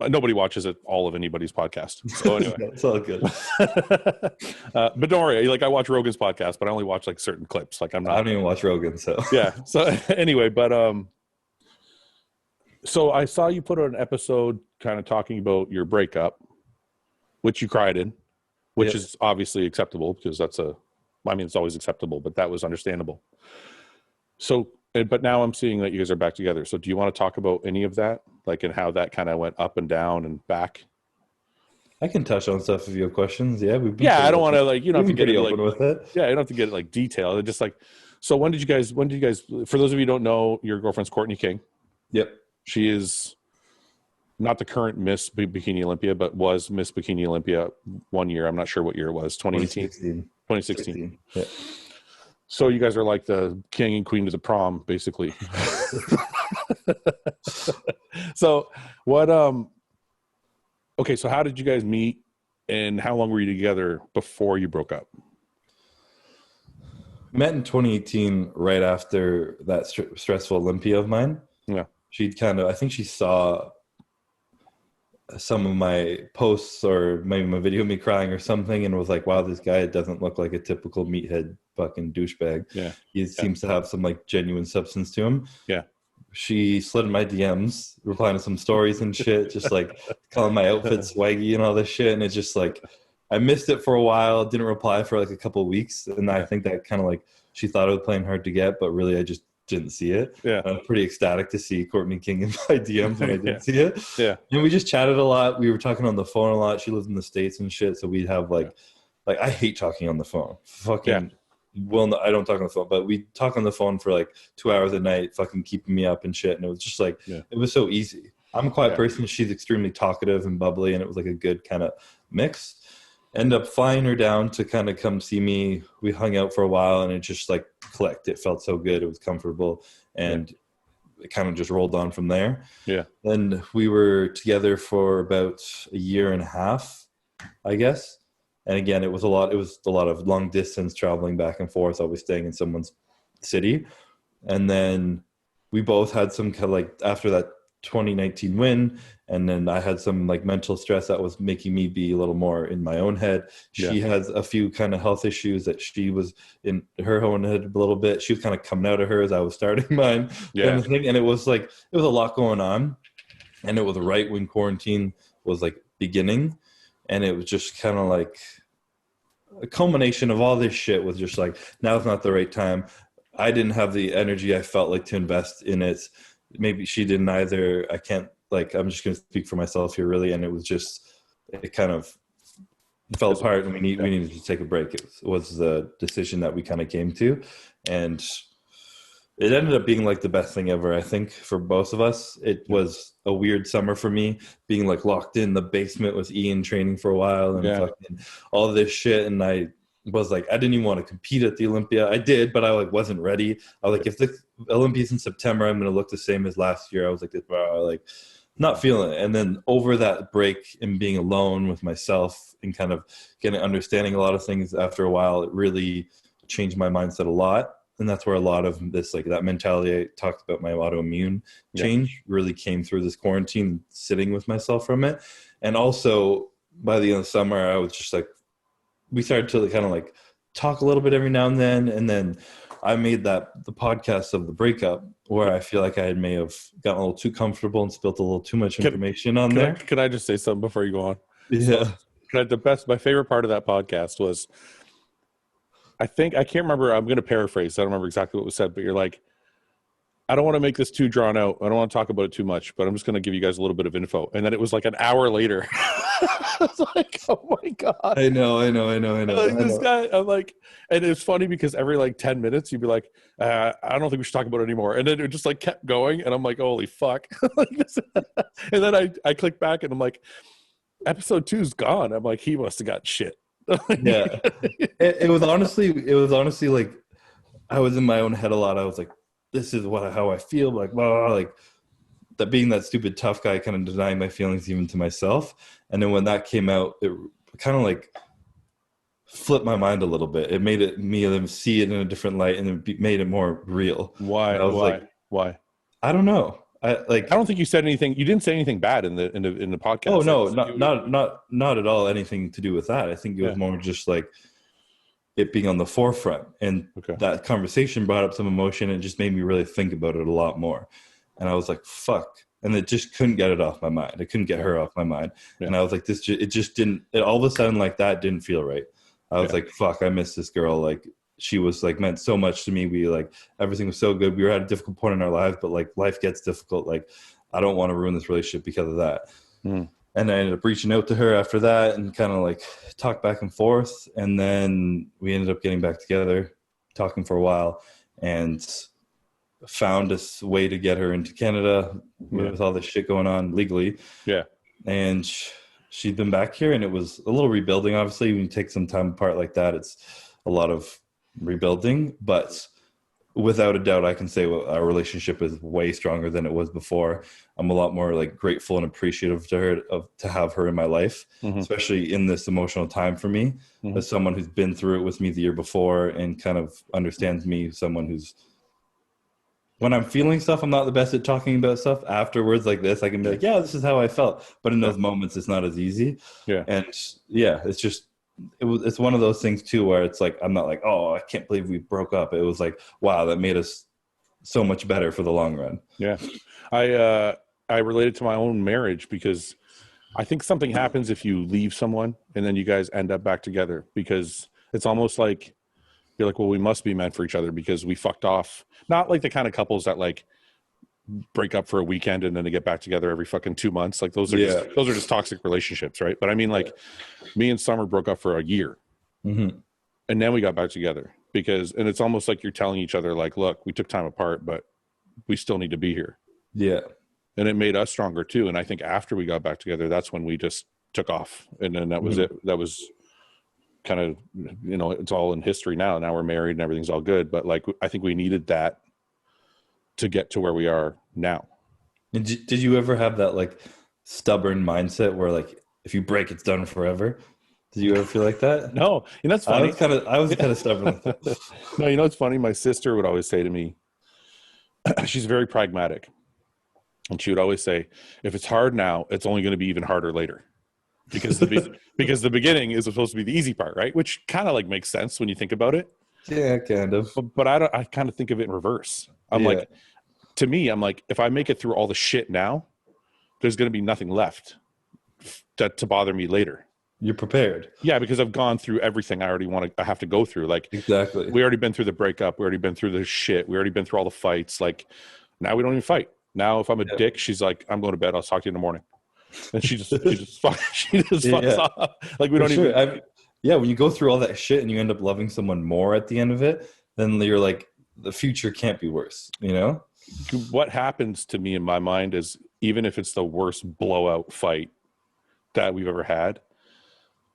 Nobody watches all of anybody's podcast. So anyway, it's all good. But don't worry. Like I watch Rogan's podcast, but I only watch like certain clips. Like I don't even watch Rogan. So yeah. So anyway, but so I saw you put out an episode kind of talking about your breakup, which you cried in, which is obviously acceptable because it's always acceptable, but that was understandable. So. But now I'm seeing that you guys are back together. So do you want to talk about any of that? Like, and how that kind of went up and down and back? I can touch on stuff if you have questions. Yeah. I don't want to like, you don't have to get it open with it. Yeah. You don't have to get it like detailed. Just like, so when did you guys, for those of you who don't know, your girlfriend's Courtney King. Yep. She is not the current Miss Bikini Olympia, but was Miss Bikini Olympia one year. I'm not sure what year it was. 2018? 2016. Yeah. So you guys are like the king and queen of the prom, basically. So what, okay. So how did you guys meet and how long were you together before you broke up? Met in 2018, right after that stressful Olympia of mine. Yeah. I think she saw some of my posts or maybe my video of me crying or something and was like, wow, this guy doesn't look like a typical meathead fucking douchebag. Yeah. He seems to have some like genuine substance to him. Yeah. She slid in my DMs, replying to some stories and shit, just like calling my outfit swaggy and all this shit. And it's just like, I missed it for a while, didn't reply for like a couple of weeks. And I think that kind of like, she thought I was playing hard to get, but really I just didn't see it. Yeah. I'm pretty ecstatic to see Courtney King in my DMs when I didn't see it. Yeah. And we just chatted a lot. We were talking on the phone a lot. She lives in the States and shit. So we'd have like I hate talking on the phone. Well, no, I don't talk on the phone, but we talk on the phone for like 2 hours a night, fucking keeping me up and shit. And it was just like, it was so easy. I'm a quiet person. She's extremely talkative and bubbly. And it was like a good kind of mix. End up flying her down to kind of come see me. We hung out for a while and it just like clicked. It felt so good. It was comfortable. And it kind of just rolled on from there. Yeah. Then we were together for about a year and a half, I guess. And again, it was a lot of long distance traveling back and forth, always staying in someone's city. And then we both had some kind of like, after that 2019 win, and then I had some like mental stress that was making me be a little more in my own head. She has a few kind of health issues that she was in her own head a little bit. She was kind of coming out of hers, I was starting mine, kind of thing. And it was a lot going on, and it was right when quarantine was like beginning, and it was just kind of like a culmination of all this shit was just like, now's not the right time. I didn't have the energy I felt like to invest in it. Maybe she didn't either. I can't, like, I'm just going to speak for myself here, really. And it was just, it kind of fell apart, and we needed to take a break. It was the decision that we kind of came to. And it ended up being like the best thing ever, I think, for both of us. It was a weird summer for me, being like locked in the basement with Ian training for a while and fucking all this shit. And I was like, I didn't even want to compete at the Olympia. I did, but I like wasn't ready. I was like, if the Olympia's in September, I'm going to look the same as last year. I was like, not feeling it. And then over that break and being alone with myself and kind of understanding a lot of things after a while, it really changed my mindset a lot. And that's where a lot of this, like that mentality I talked about, my autoimmune change, really came through this quarantine, sitting with myself from it. And also by the end of the summer, I was just like, we started to kind of like talk a little bit every now and then. And then I made the podcast of the breakup, where I feel like I may have gotten a little too comfortable and spilled a little too much information on there. Can I just say something before you go on? Yeah. My favorite part of that podcast was, I can't remember, I'm going to paraphrase, I don't remember exactly what was said, but you're like, I don't want to make this too drawn out. I don't want to talk about it too much, but I'm just going to give you guys a little bit of info. And then it was like an hour later. I was like, oh my God. I know. This guy, I'm like, and it's funny because every like 10 minutes you'd be like, I don't think we should talk about it anymore. And then it just like kept going. And I'm like, holy fuck. And then I click back and I'm like, episode 2's gone. I'm like, he must have got shit. Yeah. It was honestly like, I was in my own head a lot. I was like, this is how I feel, like, blah, like that, being that stupid tough guy, kind of denying my feelings even to myself. And then when that came out, it kind of like flipped my mind a little bit. It made me see it in a different light, and it made it more real. Why? I was Why? I don't know. I don't think you said anything. You didn't say anything bad in the podcast. Oh no, not at all. Anything to do with that. I think it was more just like it being on the forefront, and that conversation brought up some emotion and just made me really think about it a lot more. And I was like, fuck. And it just couldn't get it off my mind. I couldn't get her off my mind. Yeah. And I was like, it just didn't, all of a sudden like that didn't feel right. I was like, fuck, I miss this girl. Like, she was like meant so much to me. We like, everything was so good. We were at a difficult point in our lives, but like life gets difficult. Like, I don't want to ruin this relationship because of that. And I ended up reaching out to her after that and kind of like talked back and forth. And then we ended up getting back together, talking for a while, and found a way to get her into Canada with all this shit going on legally. Yeah. And she'd been back here, and it was a little rebuilding. Obviously, when you take some time apart like that, it's a lot of rebuilding, but without a doubt, I can say our relationship is way stronger than it was before. I'm a lot more like grateful and appreciative to her, to have her in my life, especially in this emotional time for me, as someone who's been through it with me the year before and kind of understands me, someone who's, when I'm feeling stuff, I'm not the best at talking about stuff. Afterwards, like this, I can be like, yeah, this is how I felt. But in those moments, it's not as easy. Yeah. And yeah, it's just, it's one of those things too, where it's like, I'm not like, oh, I can't believe we broke up. It was like, wow, that made us so much better for the long run. Yeah. I related to my own marriage, because I think something happens if you leave someone and then you guys end up back together, because it's almost like you're like, well, we must be meant for each other because we fucked off. Not like the kind of couples that like break up for a weekend and then they get back together every fucking 2 months. Like those are just toxic relationships, right? But I mean, like me and Summer broke up for a year, and then we got back together and it's almost like you're telling each other, like, look, we took time apart, but we still need to be here. Yeah. And it made us stronger too. And I think after we got back together, that's when we just took off, and then that was it. That was kind of, you know, it's all in history now. Now we're married and everything's all good. But like, I think we needed that to get to where we are now. And did you ever have that like stubborn mindset where like, if you break, it's done forever? Did you ever feel like that? No. You know, that's funny. I was kind of stubborn like that. No, you know, it's funny. My sister would always say to me, she's very pragmatic. And she would always say, if it's hard now, it's only going to be even harder later. Because the beginning is supposed to be the easy part, right? Which kind of like makes sense when you think about it. Yeah, kind of. But I kind of think of it in reverse. I'm like, to me, I'm like, if I make it through all the shit now, there's going to be nothing left to bother me later. You're prepared. Yeah, because I've gone through everything I have to go through. Like, exactly. We already been through the breakup. We already been through the shit. We already been through all the fights. Like, now we don't even fight. Now, if I'm a dick, she's like, I'm going to bed. I'll talk to you in the morning. And she just fucks off. Like, we don't even. When you go through all that shit and you end up loving someone more at the end of it, then you're like, the future can't be worse, you know? What happens to me in my mind is, even if it's the worst blowout fight that we've ever had,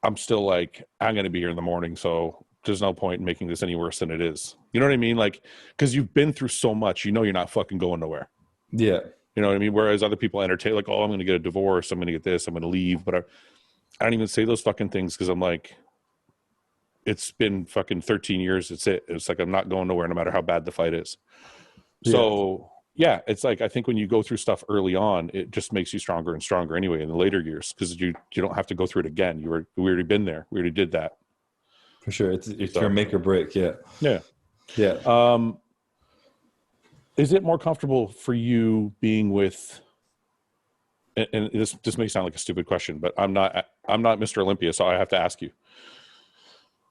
I'm still like, I'm going to be here in the morning, so there's no point in making this any worse than it is. You know what I mean? Like, because you've been through so much, you know you're not fucking going nowhere. Yeah. You know what I mean? Whereas other people entertain, like, oh, I'm going to get a divorce, I'm going to get this, I'm going to leave. But I don't even say those fucking things, because I'm like, it's been fucking 13 years. It's it. It's like, I'm not going nowhere no matter how bad the fight is. So, yeah, it's like, I think when you go through stuff early on, it just makes you stronger and stronger anyway in the later years, because you don't have to go through it again. We already been there. We already did that. For sure. It's your make or break. Yeah. Yeah. Yeah. Is it more comfortable for you being with, and this may sound like a stupid question, but I'm not Mr. Olympia, so I have to ask you.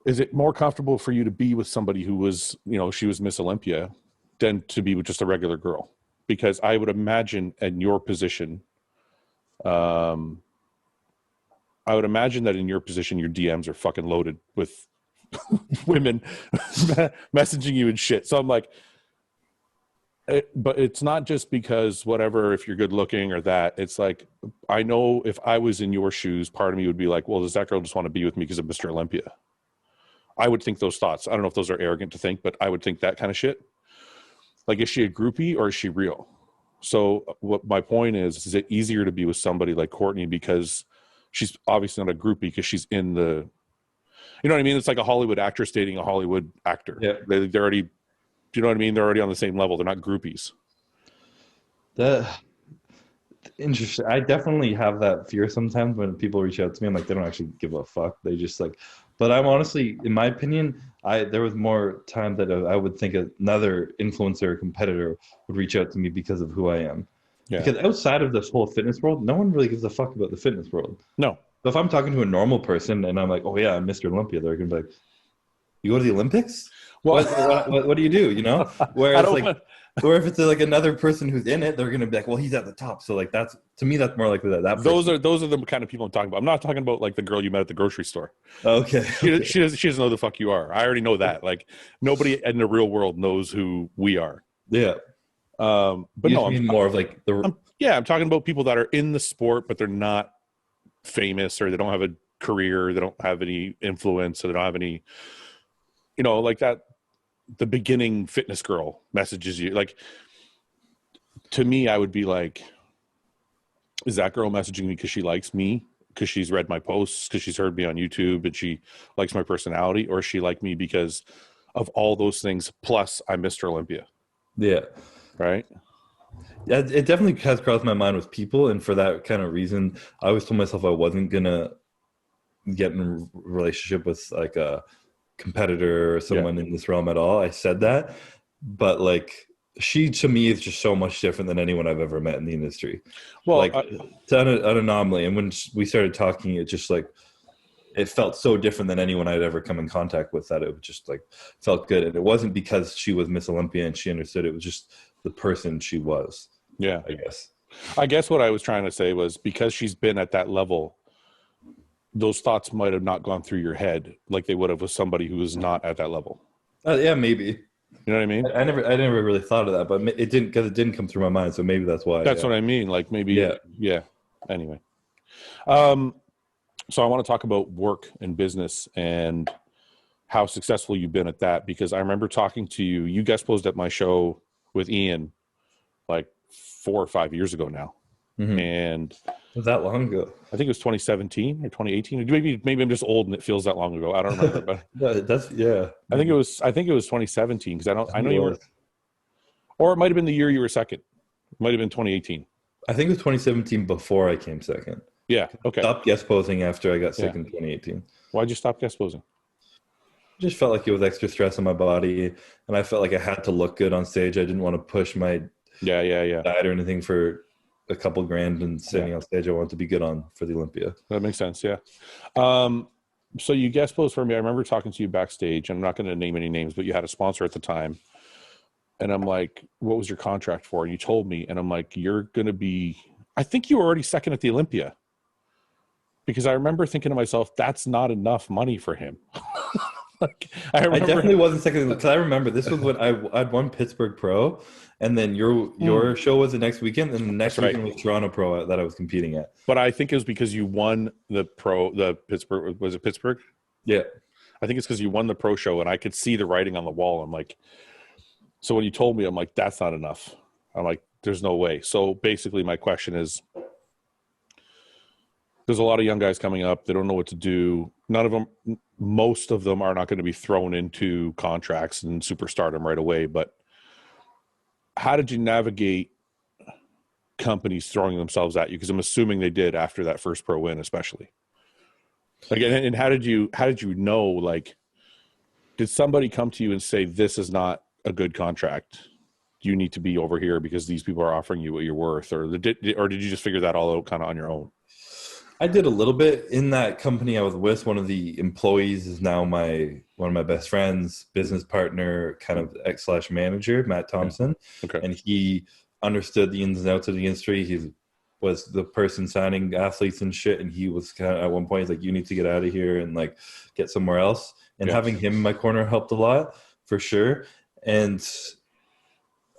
Is it more comfortable for you to be with somebody who was, she was Miss Olympia, than to be with just a regular girl? Because I would imagine in your position, I would imagine that in your position, your DMs are fucking loaded with women messaging you and shit. So I'm like, but it's not just because whatever, if you're good looking or that. It's like, I know if I was in your shoes, part of me would be like, well, does that girl just want to be with me because of Mr. Olympia? I would think those thoughts. I don't know if those are arrogant to think, but I would think that kind of shit. Like, is she a groupie or is she real? So what my point is it easier to be with somebody like Courtney because she's obviously not a groupie, because she's in the, you know what I mean? It's like a Hollywood actress dating a Hollywood actor. Yeah. They're already, do you know what I mean? They're already on the same level. They're not groupies. Interesting. I definitely have that fear sometimes when people reach out to me. I'm like, they don't actually give a fuck. They just like, but I'm honestly, in my opinion, there was more time that I would think another influencer or competitor would reach out to me because of who I am. Yeah. Because outside of this whole fitness world, no one really gives a fuck about the fitness world. No. But if I'm talking to a normal person and I'm like, oh yeah, I'm Mr. Olympia, they're going to be like, you go to the Olympics? Well, what do you do? You know? Whereas or if it's like another person who's in it, they're going to be like, well, he's at the top. So like, that's, to me, that's more likely that those are the kind of people I'm talking about. I'm not talking about like the girl you met at the grocery store. Okay. She doesn't know who the fuck you are. I already know that. Like, nobody in the real world knows who we are. Yeah. But no, I'm more of like I'm talking about people that are in the sport, but they're not famous, or they don't have a career, they don't have any influence, or they don't have any, like that. The beginning fitness girl messages you. Like, to me, I would be like, is that girl messaging me because she likes me, because she's read my posts, because she's heard me on YouTube and she likes my personality, or is she like me because of all those things plus I'm Mr. Olympia? Yeah. Right? Yeah, it definitely has crossed my mind with people, and for that kind of reason, I always told myself I wasn't gonna get in a relationship with like a competitor or someone in this realm at all. I said that, but like, she to me is just so much different than anyone I've ever met in the industry. Well, like, it's an anomaly. And when we started talking, it just like, it felt so different than anyone I'd ever come in contact with, that it just like felt good. And it wasn't because she was Miss Olympia and she understood. It was just the person she was. Yeah, I guess what I was trying to say was, because she's been at that level, those thoughts might have not gone through your head like they would have with somebody who is not at that level. Yeah, maybe. You know what I mean? I never really thought of that, but it didn't come through my mind. So maybe that's why. That's what I mean. Like, maybe. Yeah. Anyway. So I want to talk about work and business and how successful you've been at that, because I remember talking to you. You guest posed at my show with Ian like 4 or 5 years ago now. Mm-hmm. And was that long ago? I think it was 2017 or 2018. Maybe I'm just old and it feels that long ago. I don't remember. But I think it was 2017, because I know you were, or it might have been the year you were second. It might have been 2018. I think it was 2017 before I came second. Yeah. Okay. Stopped guest posing after I got sick Yeah. in 2018. Why'd you stop guest posing? Just felt like it was extra stress on my body, and I felt like I had to look good on stage. I didn't want to push my diet or anything for a couple grand and standing on stage. I wanted to be good on for the Olympia. That makes sense. Yeah. So you guest posed for me. I remember talking to you backstage. I'm not going to name any names, but you had a sponsor at the time. And I'm like, what was your contract for? And you told me, and I'm like, you're going to be, I think you were already second at the Olympia, because I remember thinking to myself, that's not enough money for him. Like, I definitely wasn't second, because I remember this was when I'd won Pittsburgh Pro, and then your show was the next weekend, and the next weekend was Toronto Pro that I was competing at. But I think it was because you won the Pittsburgh, was it Pittsburgh? Yeah. I think it's because you won the pro show, and I could see the writing on the wall. I'm like, so when you told me, I'm like, that's not enough. I'm like, there's no way. So basically my question is, there's a lot of young guys coming up. They don't know what to do. Most of them are not going to be thrown into contracts and superstardom right away. But how did you navigate companies throwing themselves at you? Because I'm assuming they did after that first pro win, especially. Like, and how did you know, like, did somebody come to you and say, this is not a good contract? You need to be over here because these people are offering you what you're worth? Or did you just figure that all out kind of on your own? I did a little bit in that company I was with. One of the employees is now one of my best friends, business partner, kind of /manager, Matt Thompson. Okay. And he understood the ins and outs of the industry. He was the person signing athletes and shit. And he was kind of, at one point, he's like, you need to get out of here and like get somewhere else. And having him in my corner helped a lot, for sure. And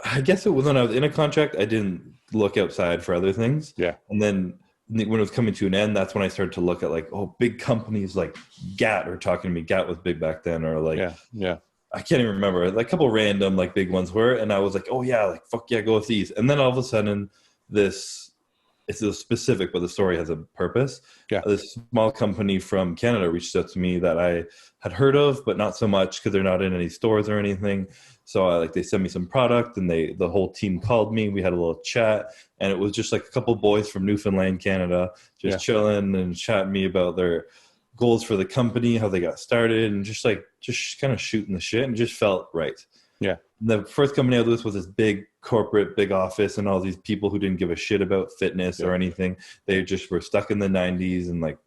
I guess it was when I was in a contract, I didn't look outside for other things. Yeah. And then when it was coming to an end, that's when I started to look at like, oh, big companies like GAT are talking to me. GAT was big back then, or like, I can't even remember, like a couple random like big ones were, and I was like, oh yeah, like fuck yeah, go with these. And then all of a sudden, it's a specific, but the story has a purpose. Yeah. This small company from Canada reached out to me that I had heard of, but not so much because they're not in any stores or anything. So they sent me some product, and the whole team called me. We had a little chat, and it was just like a couple boys from Newfoundland, Canada, just chilling and chatting me about their goals for the company, how they got started, and just kind of shooting the shit, and just felt right. Yeah. The first company I was with was this big corporate, big office, and all these people who didn't give a shit about fitness or anything. They just were stuck in the 90s and like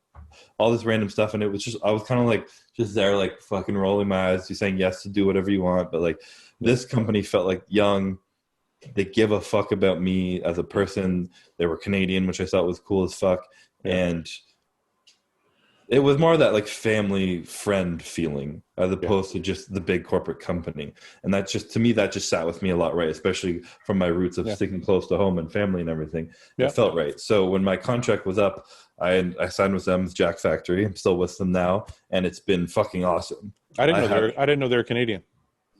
all this random stuff. And it was just, I was kind of like just there, like fucking rolling my eyes, just saying yes to do whatever you want. But like this company felt like young. They give a fuck about me as a person. They were Canadian, which I thought was cool as fuck. Yeah. And it was more of that like family friend feeling as opposed to just the big corporate company. And that just, to me, that just sat with me a lot, right? Especially from my roots of sticking close to home and family and everything. It felt right. So when my contract was up, I signed with them, Jack Factory. I'm still with them now, and it's been fucking awesome. I didn't know they were Canadian.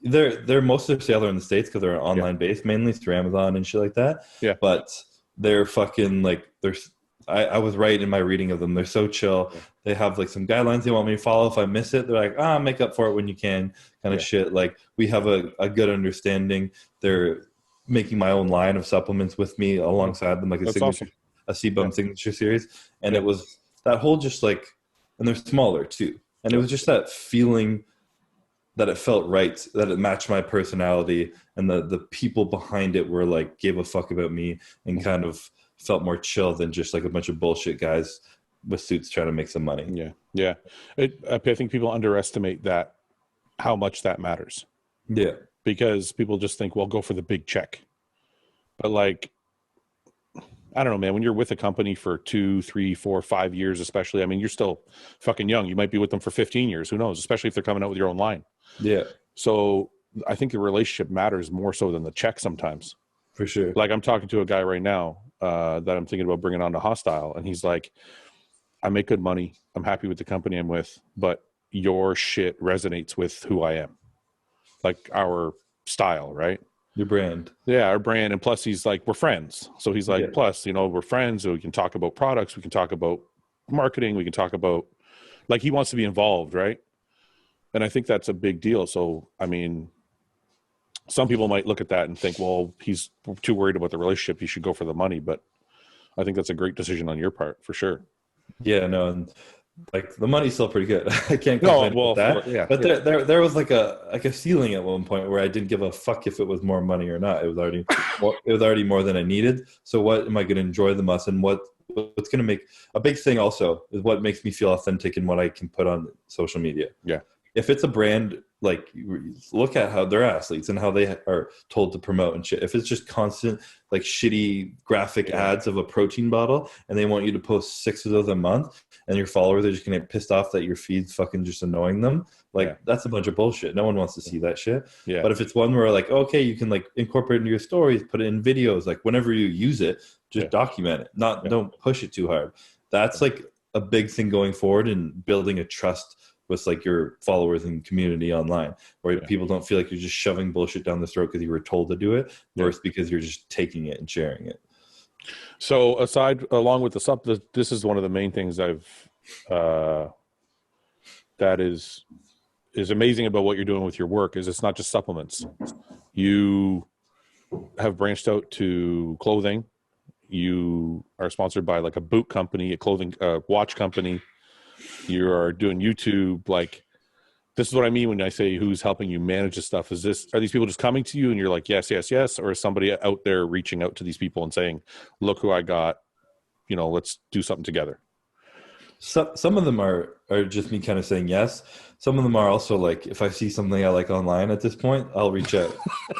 They're most of their sale are in the States because they're online based, mainly through Amazon and shit like that. Yeah. But they're fucking like, I was right in my reading of them. They're so chill. Yeah. They have like some guidelines they want me to follow. If I miss it, they're like, make up for it when you can, kind of shit. Like we have a good understanding. They're making my own line of supplements with me alongside them, like a CBum signature series. And it was that whole just like, and they're smaller too. And it was just that feeling that it felt right, that it matched my personality, and the people behind it were like, gave a fuck about me and kind of felt more chill than just like a bunch of bullshit guys with suits trying to make some money. Yeah. Yeah. I think people underestimate that, how much that matters. Yeah. Because people just think, well, go for the big check. But like, I don't know, man, when you're with a company for 2, 3, 4, 5 years, especially, I mean, you're still fucking young. You might be with them for 15 years. Who knows? Especially if they're coming out with your own line. Yeah. So I think the relationship matters more so than the check sometimes. For sure. Like I'm talking to a guy right now that I'm thinking about bringing on to Hostile. And he's like, I make good money. I'm happy with the company I'm with, but your shit resonates with who I am. Like our style, right? Your brand. Yeah, our brand. And plus he's like, we're friends. So he's like, plus, we're friends. So we can talk about products. We can talk about marketing. We can talk about, like, he wants to be involved, right? And I think that's a big deal. So, I mean, some people might look at that and think, well, he's too worried about the relationship. He should go for the money. But I think that's a great decision on your part, for sure. Yeah, no, and like the money's still pretty good. I can't No, complain well, about that. yeah, But yeah. there was like a ceiling at one point where I didn't give a fuck if it was more money or not. It was already more than I needed. So what am I going to enjoy the most, and what's going to make a big thing also is what makes me feel authentic in what I can put on social media. Yeah. If it's a brand, like, look at how they're athletes and how they are told to promote and shit. If it's just constant, like, shitty graphic ads of a protein bottle and they want you to post 6 of those a month and your followers are just going to get pissed off that your feed's fucking just annoying them, like, that's a bunch of bullshit. No one wants to see that shit. Yeah. But if it's one where, like, okay, you can, like, incorporate it into your stories, put it in videos, like, whenever you use it, just document it. Don't push it too hard. That's, like, a big thing going forward in building a trust with, like, your followers and community online, where people don't feel like you're just shoving bullshit down the throat because you were told to do it versus because you're just taking it and sharing it. So along with this is one of the main things that is amazing about what you're doing with your work is it's not just supplements. You have branched out to clothing. You are sponsored by, like, a boot company, a clothing watch company. You are doing YouTube. Like, this is what I mean when I say who's helping you manage this stuff. Are these people just coming to you and you're like, yes, yes, yes? Or is somebody out there reaching out to these people and saying, look who I got, let's do something together? Some of them are just me kind of saying yes. Some of them are also, like, if I see something I like online at this point, I'll reach out,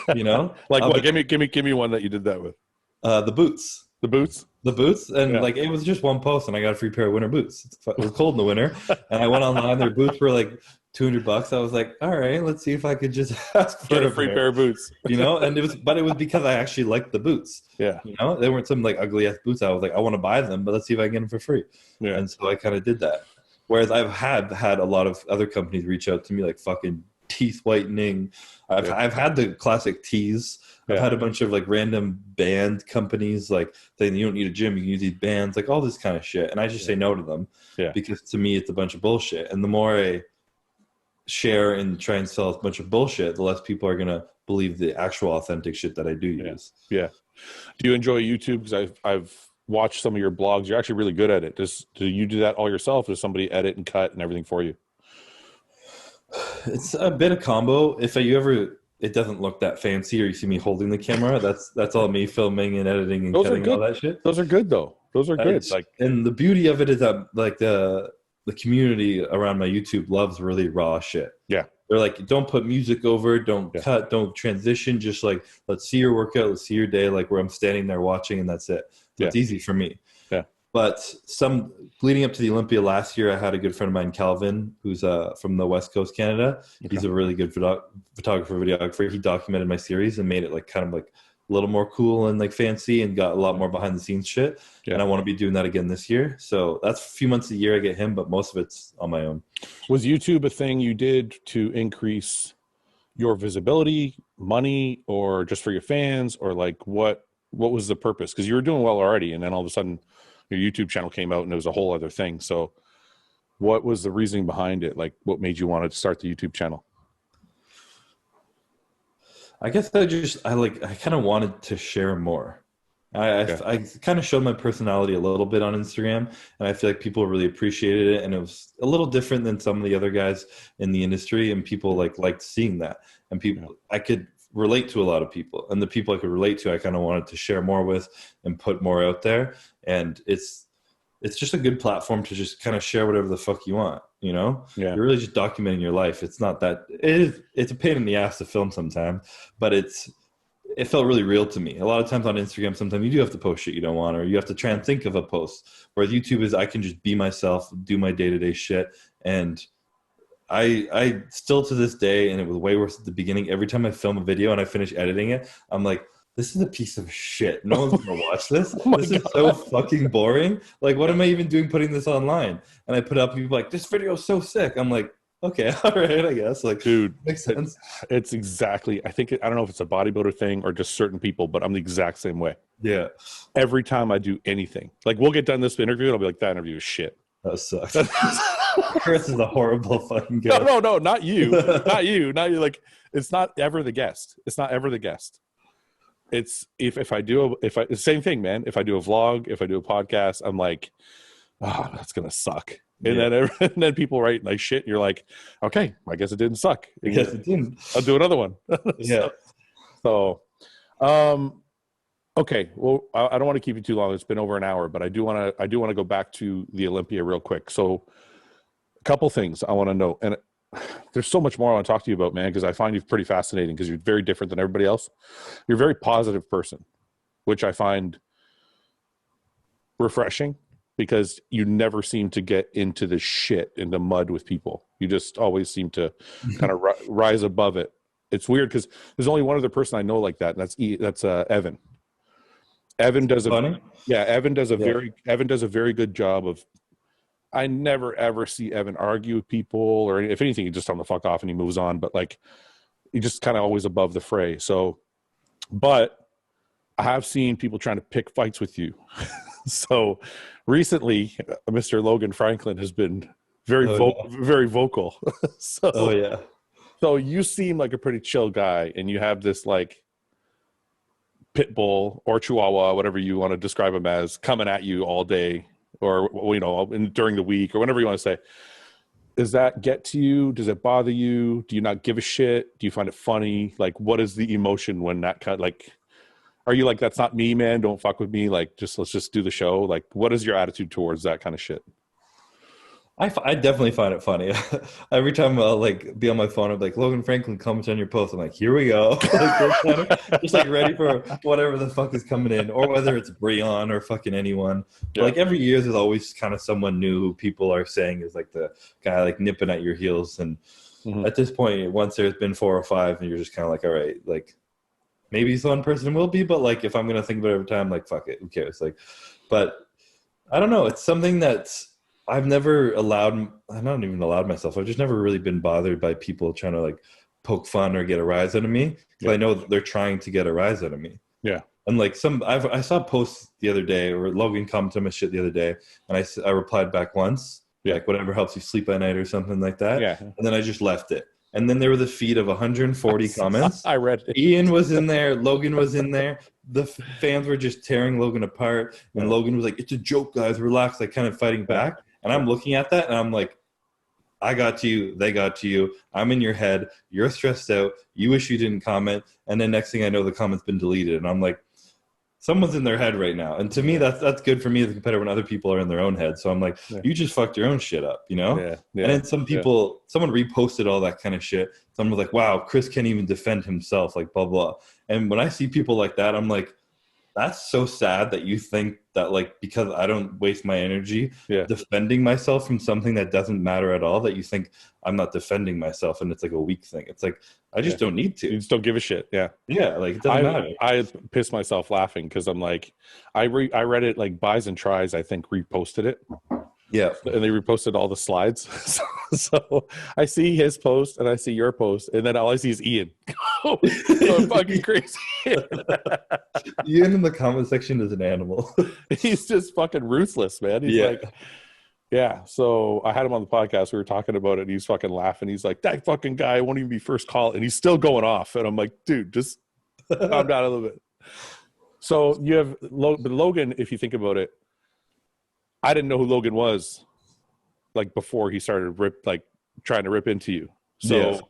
Like, what? Give me one that you did that with. The boots. The boots? The boots, and like, it was just one post and I got a free pair of winter boots. It was cold in the winter and I went online, their boots were like $200. I was like, all right, let's see if I could just ask for a free pair of boots. And it was because I actually liked the boots. Yeah. They weren't some, like, ugly ass boots. I was like, I want to buy them, but let's see if I can get them for free. Yeah. And so I kind of did that. Whereas I've had a lot of other companies reach out to me, like fucking teeth whitening. I've had the classic teas. I've had a bunch of, like, random band companies, like, saying you don't need a gym, you can use these bands, like, all this kind of shit. And I just say no to them because to me it's a bunch of bullshit. And the more I share and try and sell a bunch of bullshit, the less people are going to believe the actual authentic shit that I do use. Yeah. Do you enjoy YouTube? Because I've watched some of your blogs. You're actually really good at it. Do you do that all yourself? Does somebody edit and cut and everything for you? It's a bit of combo. If it doesn't look that fancy or you see me holding the camera, that's all me filming and editing and cutting all that shit. Those are good though. Those are good. And the beauty of it is that, like, the community around my YouTube loves really raw shit. Yeah. They're like, don't put music over, don't cut, don't transition, just, like, let's see your workout, let's see your day, like, where I'm standing there watching and that's it. So it's easy for me. Yeah. But leading up to the Olympia last year, I had a good friend of mine, Calvin, who's from the West Coast, Canada. Okay. He's a really good photographer, videographer. He documented my series and made it, like, kind of, like, a little more cool and, like, fancy and got a lot more behind the scenes shit. Yeah. And I want to be doing that again this year. So that's a few months a year I get him, but most of it's on my own. Was YouTube a thing you did to increase your visibility, money, or just for your fans, or, like, what was the purpose? Because you were doing well already, and then all of a sudden your YouTube channel came out and it was a whole other thing. So what was the reasoning behind it? Like, what made you want to start the YouTube channel? I guess I kind of wanted to share more. I kind of showed my personality a little bit on Instagram, and I feel like people really appreciated it, and it was a little different than some of the other guys in the industry, and people liked seeing that. And people, I could relate to a lot of people, and the people I could relate to, I kind of wanted to share more with and put more out there. And it's just a good platform to just kind of share whatever the fuck you want, You're really just documenting your life. It's not that it's a pain in the ass to film sometimes, but it felt really real to me. A lot of times on Instagram, sometimes you do have to post shit you don't want, or you have to try and think of a post. Whereas YouTube is, I can just be myself, do my day-to-day shit. And I still, to this day, and it was way worse at the beginning, every time I film a video and I finish editing it, I'm like, this is a piece of shit. No one's going to watch this. This is so fucking boring. Like, what am I even doing putting this online? And I put up, people like, this video is so sick. I'm like, okay, all right, I guess. Like, dude, makes sense. It's exactly, I don't know if it's a bodybuilder thing or just certain people, but I'm the exact same way. Yeah. Every time I do anything, like, we'll get done this interview and I'll be like, that interview is shit. That sucks. Chris is a horrible fucking guy. No, not you. Not you. Like, it's not ever the guest. it's if I do same thing, man. If I do a vlog, if I do a podcast, I'm like, oh, that's gonna suck. And then people write like shit. And you're like, okay, I guess it didn't suck. I guess it didn't. I'll do another one. Yeah. Okay. Well, I don't want to keep you too long. It's been over an hour, but I do want to go back to the Olympia real quick. So, a couple things I want to know, and there's so much more I want to talk to you about, man, because I find you pretty fascinating because you're very different than everybody else. You're a very positive person, which I find refreshing because you never seem to get into the shit, into mud with people. You just always seem to kind of rise above it. It's weird because there's only one other person I know like that, and that's Evan. Evan does Evan does a very good job of. I never ever see Evan argue with people, or if anything, he just tell him to fuck off and he moves on. But like, he just kind of always above the fray. So, but I have seen people trying to pick fights with you. So recently, Mr. Logan Franklin has been very vocal. So you seem like a pretty chill guy, and you have this like pit bull or chihuahua, whatever you want to describe him as, coming at you all day, or during the week, or whatever you want to say. Does that get to you? Does it bother you? Do you not give a shit? Do you find it funny? Like, what is the emotion when that kind of, like, are you like, that's not me, man, don't fuck with me, like, let's just do the show? Like, what is your attitude towards that kind of shit? I definitely find it funny. Every time I'll like be on my phone, I'm like, Logan Franklin comments on your post. I'm like, here we go. Just like ready for whatever the fuck is coming in, or whether it's Breon or fucking anyone. But like every year, there's always kind of someone new who people are saying is like the guy like nipping at your heels. And at this point, once there's been 4 or 5, and you're just kind of like, all right, like maybe one person will be, but like if I'm gonna think about it every time, like fuck it, who cares? Like, but I don't know. It's something that's I've not even allowed myself. I've just never really been bothered by people trying to like poke fun or get a rise out of me. Because I know they're trying to get a rise out of me. Yeah. And like I saw a post the other day, or Logan commented on my shit the other day, and I replied back once, like whatever helps you sleep at night or something like that. Yeah. And then I just left it. And then there was a feed of 140 comments. I read it. Ian was in there. Logan was in there. The fans were just tearing Logan apart. And Logan was like, it's a joke, guys. Relax. Like kind of fighting back. And I'm looking at that and I'm like, I got to you. They got to you. I'm in your head. You're stressed out. You wish you didn't comment. And then next thing I know, the comment's been deleted. And I'm like, someone's in their head right now. And to me, that's good for me as a competitor when other people are in their own head. So I'm like, you just fucked your own shit up, you know? And then someone reposted all that kind of shit. Someone was like, wow, Chris can't even defend himself, like blah, blah. And when I see people like that, I'm like, that's so sad that you think that like, because I don't waste my energy defending myself from something that doesn't matter at all, that you think I'm not defending myself and it's like a weak thing. It's like, I just don't need to. You just don't give a shit. Yeah. Yeah. Like it doesn't matter. I pissed myself laughing because I'm like, I read it like Buys and Tries, I think reposted it. Yeah. And they reposted all the slides. So I see his post and I see your post, and then all I see is Ian. So fucking crazy. Ian in the comment section is an animal. He's just fucking ruthless, man. He's like, yeah. So I had him on the podcast. We were talking about it. And he's fucking laughing. He's like, that fucking guy won't even be first call. And he's still going off. And I'm like, dude, just calm down a little bit. So you have Logan, if you think about it, I didn't know who Logan was, like before he started trying to rip into you. So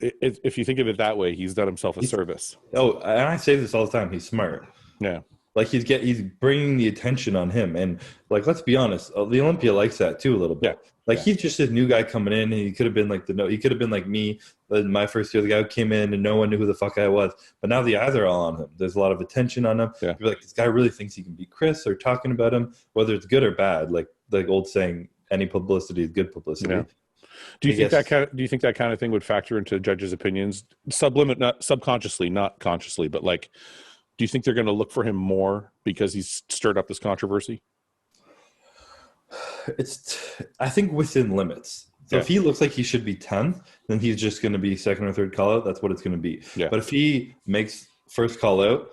if you think of it that way, he's done himself a service. Oh, and I say this all the time. He's smart. Yeah. Like he's bringing the attention on him. And like, let's be honest, the Olympia likes that too a little bit. Yeah. Like he's just a new guy coming in, and he could have been like he could have been like me in my first year. The guy who came in and no one knew who the fuck I was. But now the eyes are all on him. There's a lot of attention on him. Yeah. You're like, this guy really thinks he can beat Chris, or talking about him, whether it's good or bad. Like the old saying, any publicity is good publicity. Yeah. Do you think that kind of thing would factor into judges' opinions? Not subconsciously, not consciously, but like, do you think they're going to look for him more because he's stirred up this controversy? I think within limits. So if he looks like he should be 10th, then he's just going to be second or third call out. That's what it's going to be. Yeah. But if he makes first call out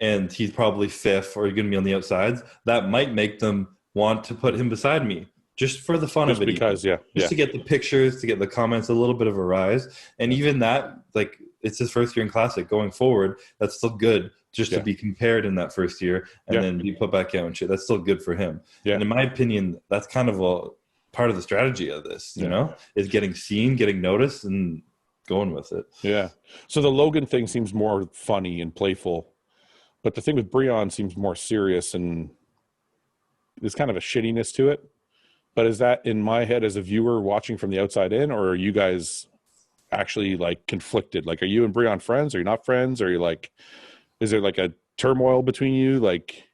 and he's probably 5th, or he's going to be on the outsides, that might make them want to put him beside me. Just for the fun of it. Because, to get the pictures, to get the comments, a little bit of a rise. And even that, like, it's his first year in Classic. Going forward, that's still good just to be compared in that first year and then be put back out and shit. That's still good for him. And in my opinion, that's kind of a part of the strategy of this, you know, is getting seen, getting noticed, and going with it. Yeah. So the Logan thing seems more funny and playful, but the thing with Breon seems more serious, and there's kind of a shittiness to it. But is that in my head as a viewer watching from the outside in, or are you guys actually like conflicted? Like, are you and Breon friends? Are you not friends? Are you like, is there like a turmoil between you? Like,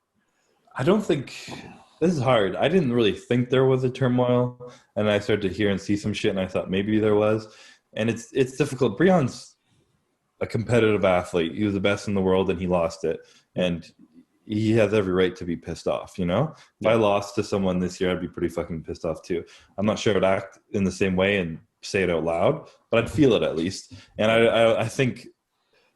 I don't think, this is hard. I didn't really think there was a turmoil, and I started to hear and see some shit, and I thought maybe there was. And it's difficult. Breon's a competitive athlete. He was the best in the world, and he lost it. And he has every right to be pissed off, you know? If I lost to someone this year, I'd be pretty fucking pissed off too. I'm not sure I'd act in the same way and say it out loud, but I'd feel it at least. And I think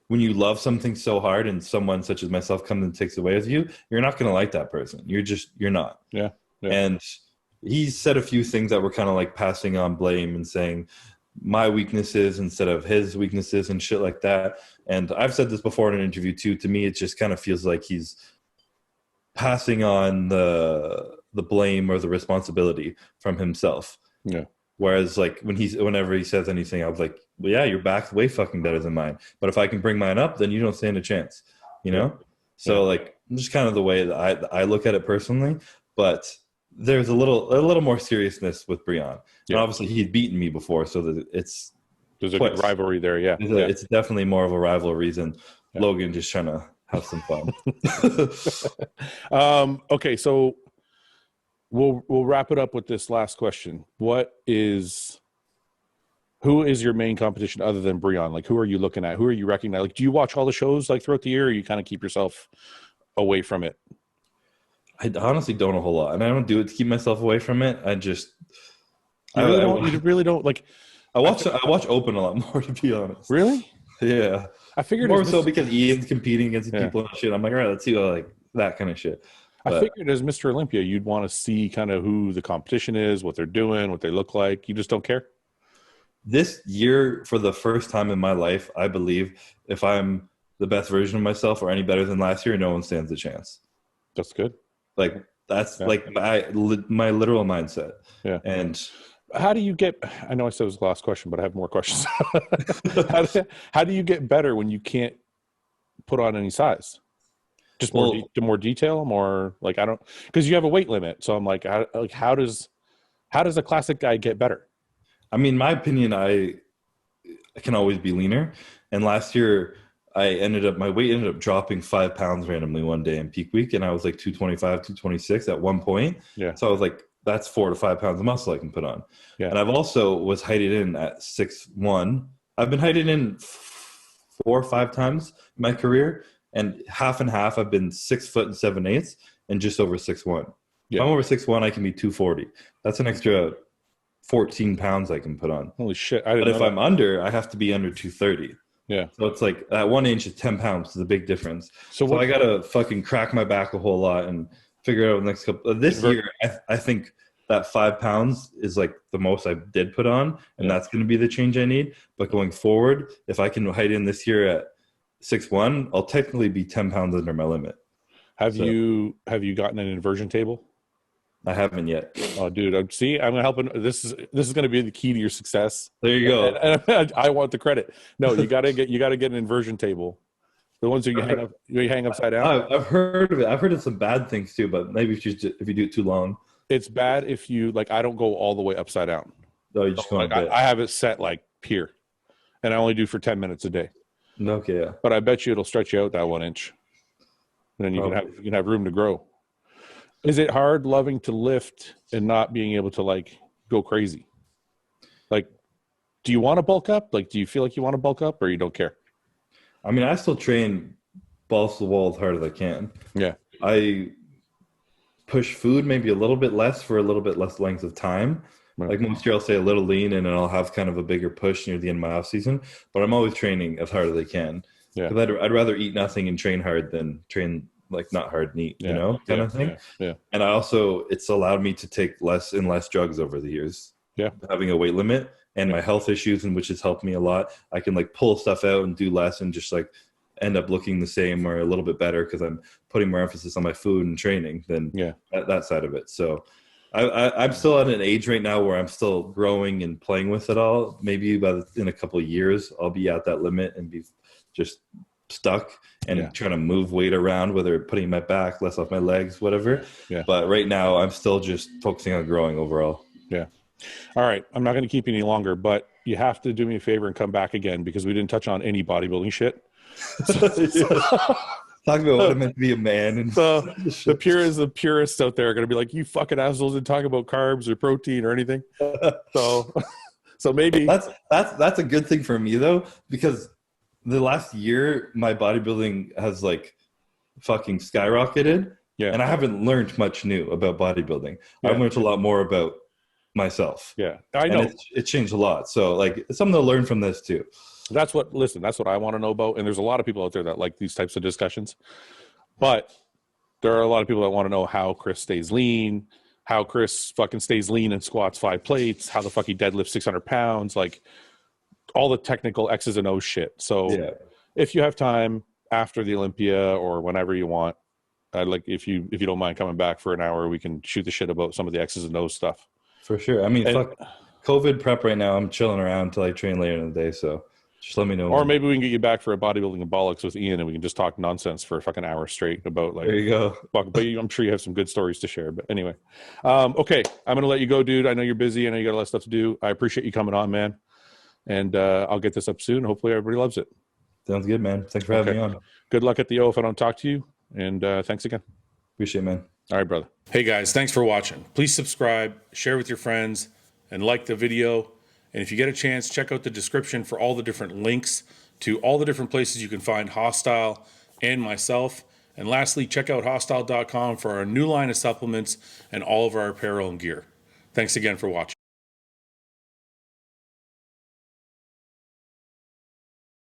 when you love something so hard and someone such as myself comes and takes away with you, you're not going to like that person. You're not. Yeah. And he said a few things that were kind of like passing on blame and saying my weaknesses instead of his weaknesses and shit like that. And I've said this before in an interview too. To me, it just kind of feels like he's passing on the blame or the responsibility from himself. Yeah. Whereas like whenever he says anything, I was like, well, yeah, your back's way fucking better than mine. But if I can bring mine up, then you don't stand a chance, you know? So like, just kind of the way that I look at it personally, but there's a little more seriousness with Breon. And obviously he'd beaten me before, so that there's a good rivalry there. Yeah. It's definitely more of a rivalry than Logan just trying to have some fun. Okay, so we'll wrap it up with this last question. Who is your main competition other than Breon? Like, who are you looking at? Who are you recognizing? Like, do you watch all the shows like throughout the year, or you kind of keep yourself away from it? I honestly don't a whole lot, and I don't do it to keep myself away from it. You really don't like. I watch Open a lot more, to be honest. Really? Yeah. I figured more so because Ian's competing against people and shit. I'm like, all right, let's see like that kind of shit. But I figured as Mr. Olympia, you'd want to see kind of who the competition is, what they're doing, what they look like. You just don't care? This year, for the first time in my life, I believe if I'm the best version of myself or any better than last year, no one stands a chance. That's good. Like, that's like my literal mindset. Yeah. And how do you get, I know I said it was the last question, but I have more questions. How do you get better when you can't put on any size? Just more detail, more like, I don't, because you have a weight limit. So I'm like, how does a classic guy get better? I mean, my opinion, I can always be leaner. And last year my weight ended up dropping 5 pounds randomly one day in peak week. And I was like 225, 226 at one point. Yeah. So I was like, that's 4 to 5 pounds of muscle I can put on. Yeah. And I've also was heighted in at 6'1". I've been heighted in 4 or 5 times in my career, and half and half. I've been 6 foot and 7/8 and just over 6'1". Yeah. If I'm over 6'1", I can be 240. That's an extra 14 pounds I can put on. Holy shit. But if I'm under, I have to be under 230. Yeah. So it's like that 1 inch is 10 pounds is a big difference. So I got to fucking crack my back a whole lot and figure out the next couple. This year, I think that 5 pounds is like the most I did put on, and that's going to be the change I need. But going forward, if I can height in this year at 6'1", I'll technically be 10 pounds under my limit. Have you gotten an inversion table? I haven't yet. Oh, dude! See, I'm helping. This is going to be the key to your success. There you go. And I want the credit. No, you got to get an inversion table. The ones that you hang upside down. I've heard of it. I've heard of some bad things too, but maybe if you do it too long. It's bad if you like. I don't go all the way upside down. No, you just go. I have it set like here, and I only do for 10 minutes a day. Okay. Yeah. But I bet you it'll stretch you out that 1 inch, and then you can have room to grow. Is it hard loving to lift and not being able to like go crazy? Like, do you want to bulk up? Like, do you feel like you want to bulk up, or you don't care? I mean, I still train balls to the wall as hard as I can. Yeah. I push food maybe a little bit less for a little bit less length of time. Right. Like most year I'll say a little lean and then I'll have kind of a bigger push near the end of my off season, but I'm always training as hard as I can. Yeah. Because I'd rather eat nothing and train hard than train like not hard and eat, you know, kind of thing. Yeah. And it's allowed me to take less and less drugs over the years. Yeah. Having a weight limit and my health issues, and which has helped me a lot. I can like pull stuff out and do less and just like end up looking the same or a little bit better because I'm putting more emphasis on my food and training than that side of it. So I'm still at an age right now where I'm still growing and playing with it all. Maybe in a couple of years, I'll be at that limit and be just stuck and trying to move weight around, whether putting my back, less off my legs, whatever. Yeah. But right now, I'm still just focusing on growing overall. Yeah. All right. I'm not going to keep you any longer, but you have to do me a favor and come back again because we didn't touch on any bodybuilding shit. Talk about what it meant to be a man. And the purists out there are going to be like, you fucking assholes didn't talk about carbs or protein or anything. So maybe that's a good thing for me though, because the last year my bodybuilding has like fucking skyrocketed. Yeah. And I haven't learned much new about bodybuilding. Yeah. I've learned a lot more about myself. Yeah. I know. And it changed a lot. So like it's something to learn from this too. That's what I want to know about. And there's a lot of people out there that like these types of discussions. But there are a lot of people that want to know how Chris stays lean, how Chris fucking stays lean and squats 5 plates, how the fuck he deadlifts 600 pounds, like all the technical X's and O's shit. So if you have time after the Olympia or whenever you want, I'd like if you don't mind coming back for an hour, we can shoot the shit about some of the X's and O's stuff. For sure. I mean, fuck COVID prep right now. I'm chilling around until I train later in the day. So just let me know. Or maybe we can get you back for a bodybuilding and bollocks with Ian and we can just talk nonsense for a fucking hour straight about like, there you go. But I'm sure you have some good stories to share. But anyway, okay. I'm going to let you go, dude. I know you're busy. I know you got a lot of stuff to do. I appreciate you coming on, man. And I'll get this up soon. Hopefully everybody loves it. Sounds good, man. Thanks for having me on. Good luck at the O if I don't talk to you. And thanks again. Appreciate it, man. All right, brother. Hey, guys. Thanks for watching. Please subscribe, share with your friends, and like the video. And if you get a chance, check out the description for all the different links to all the different places you can find Hostile and myself. And lastly, check out hostile.com for our new line of supplements and all of our apparel and gear. Thanks again for watching.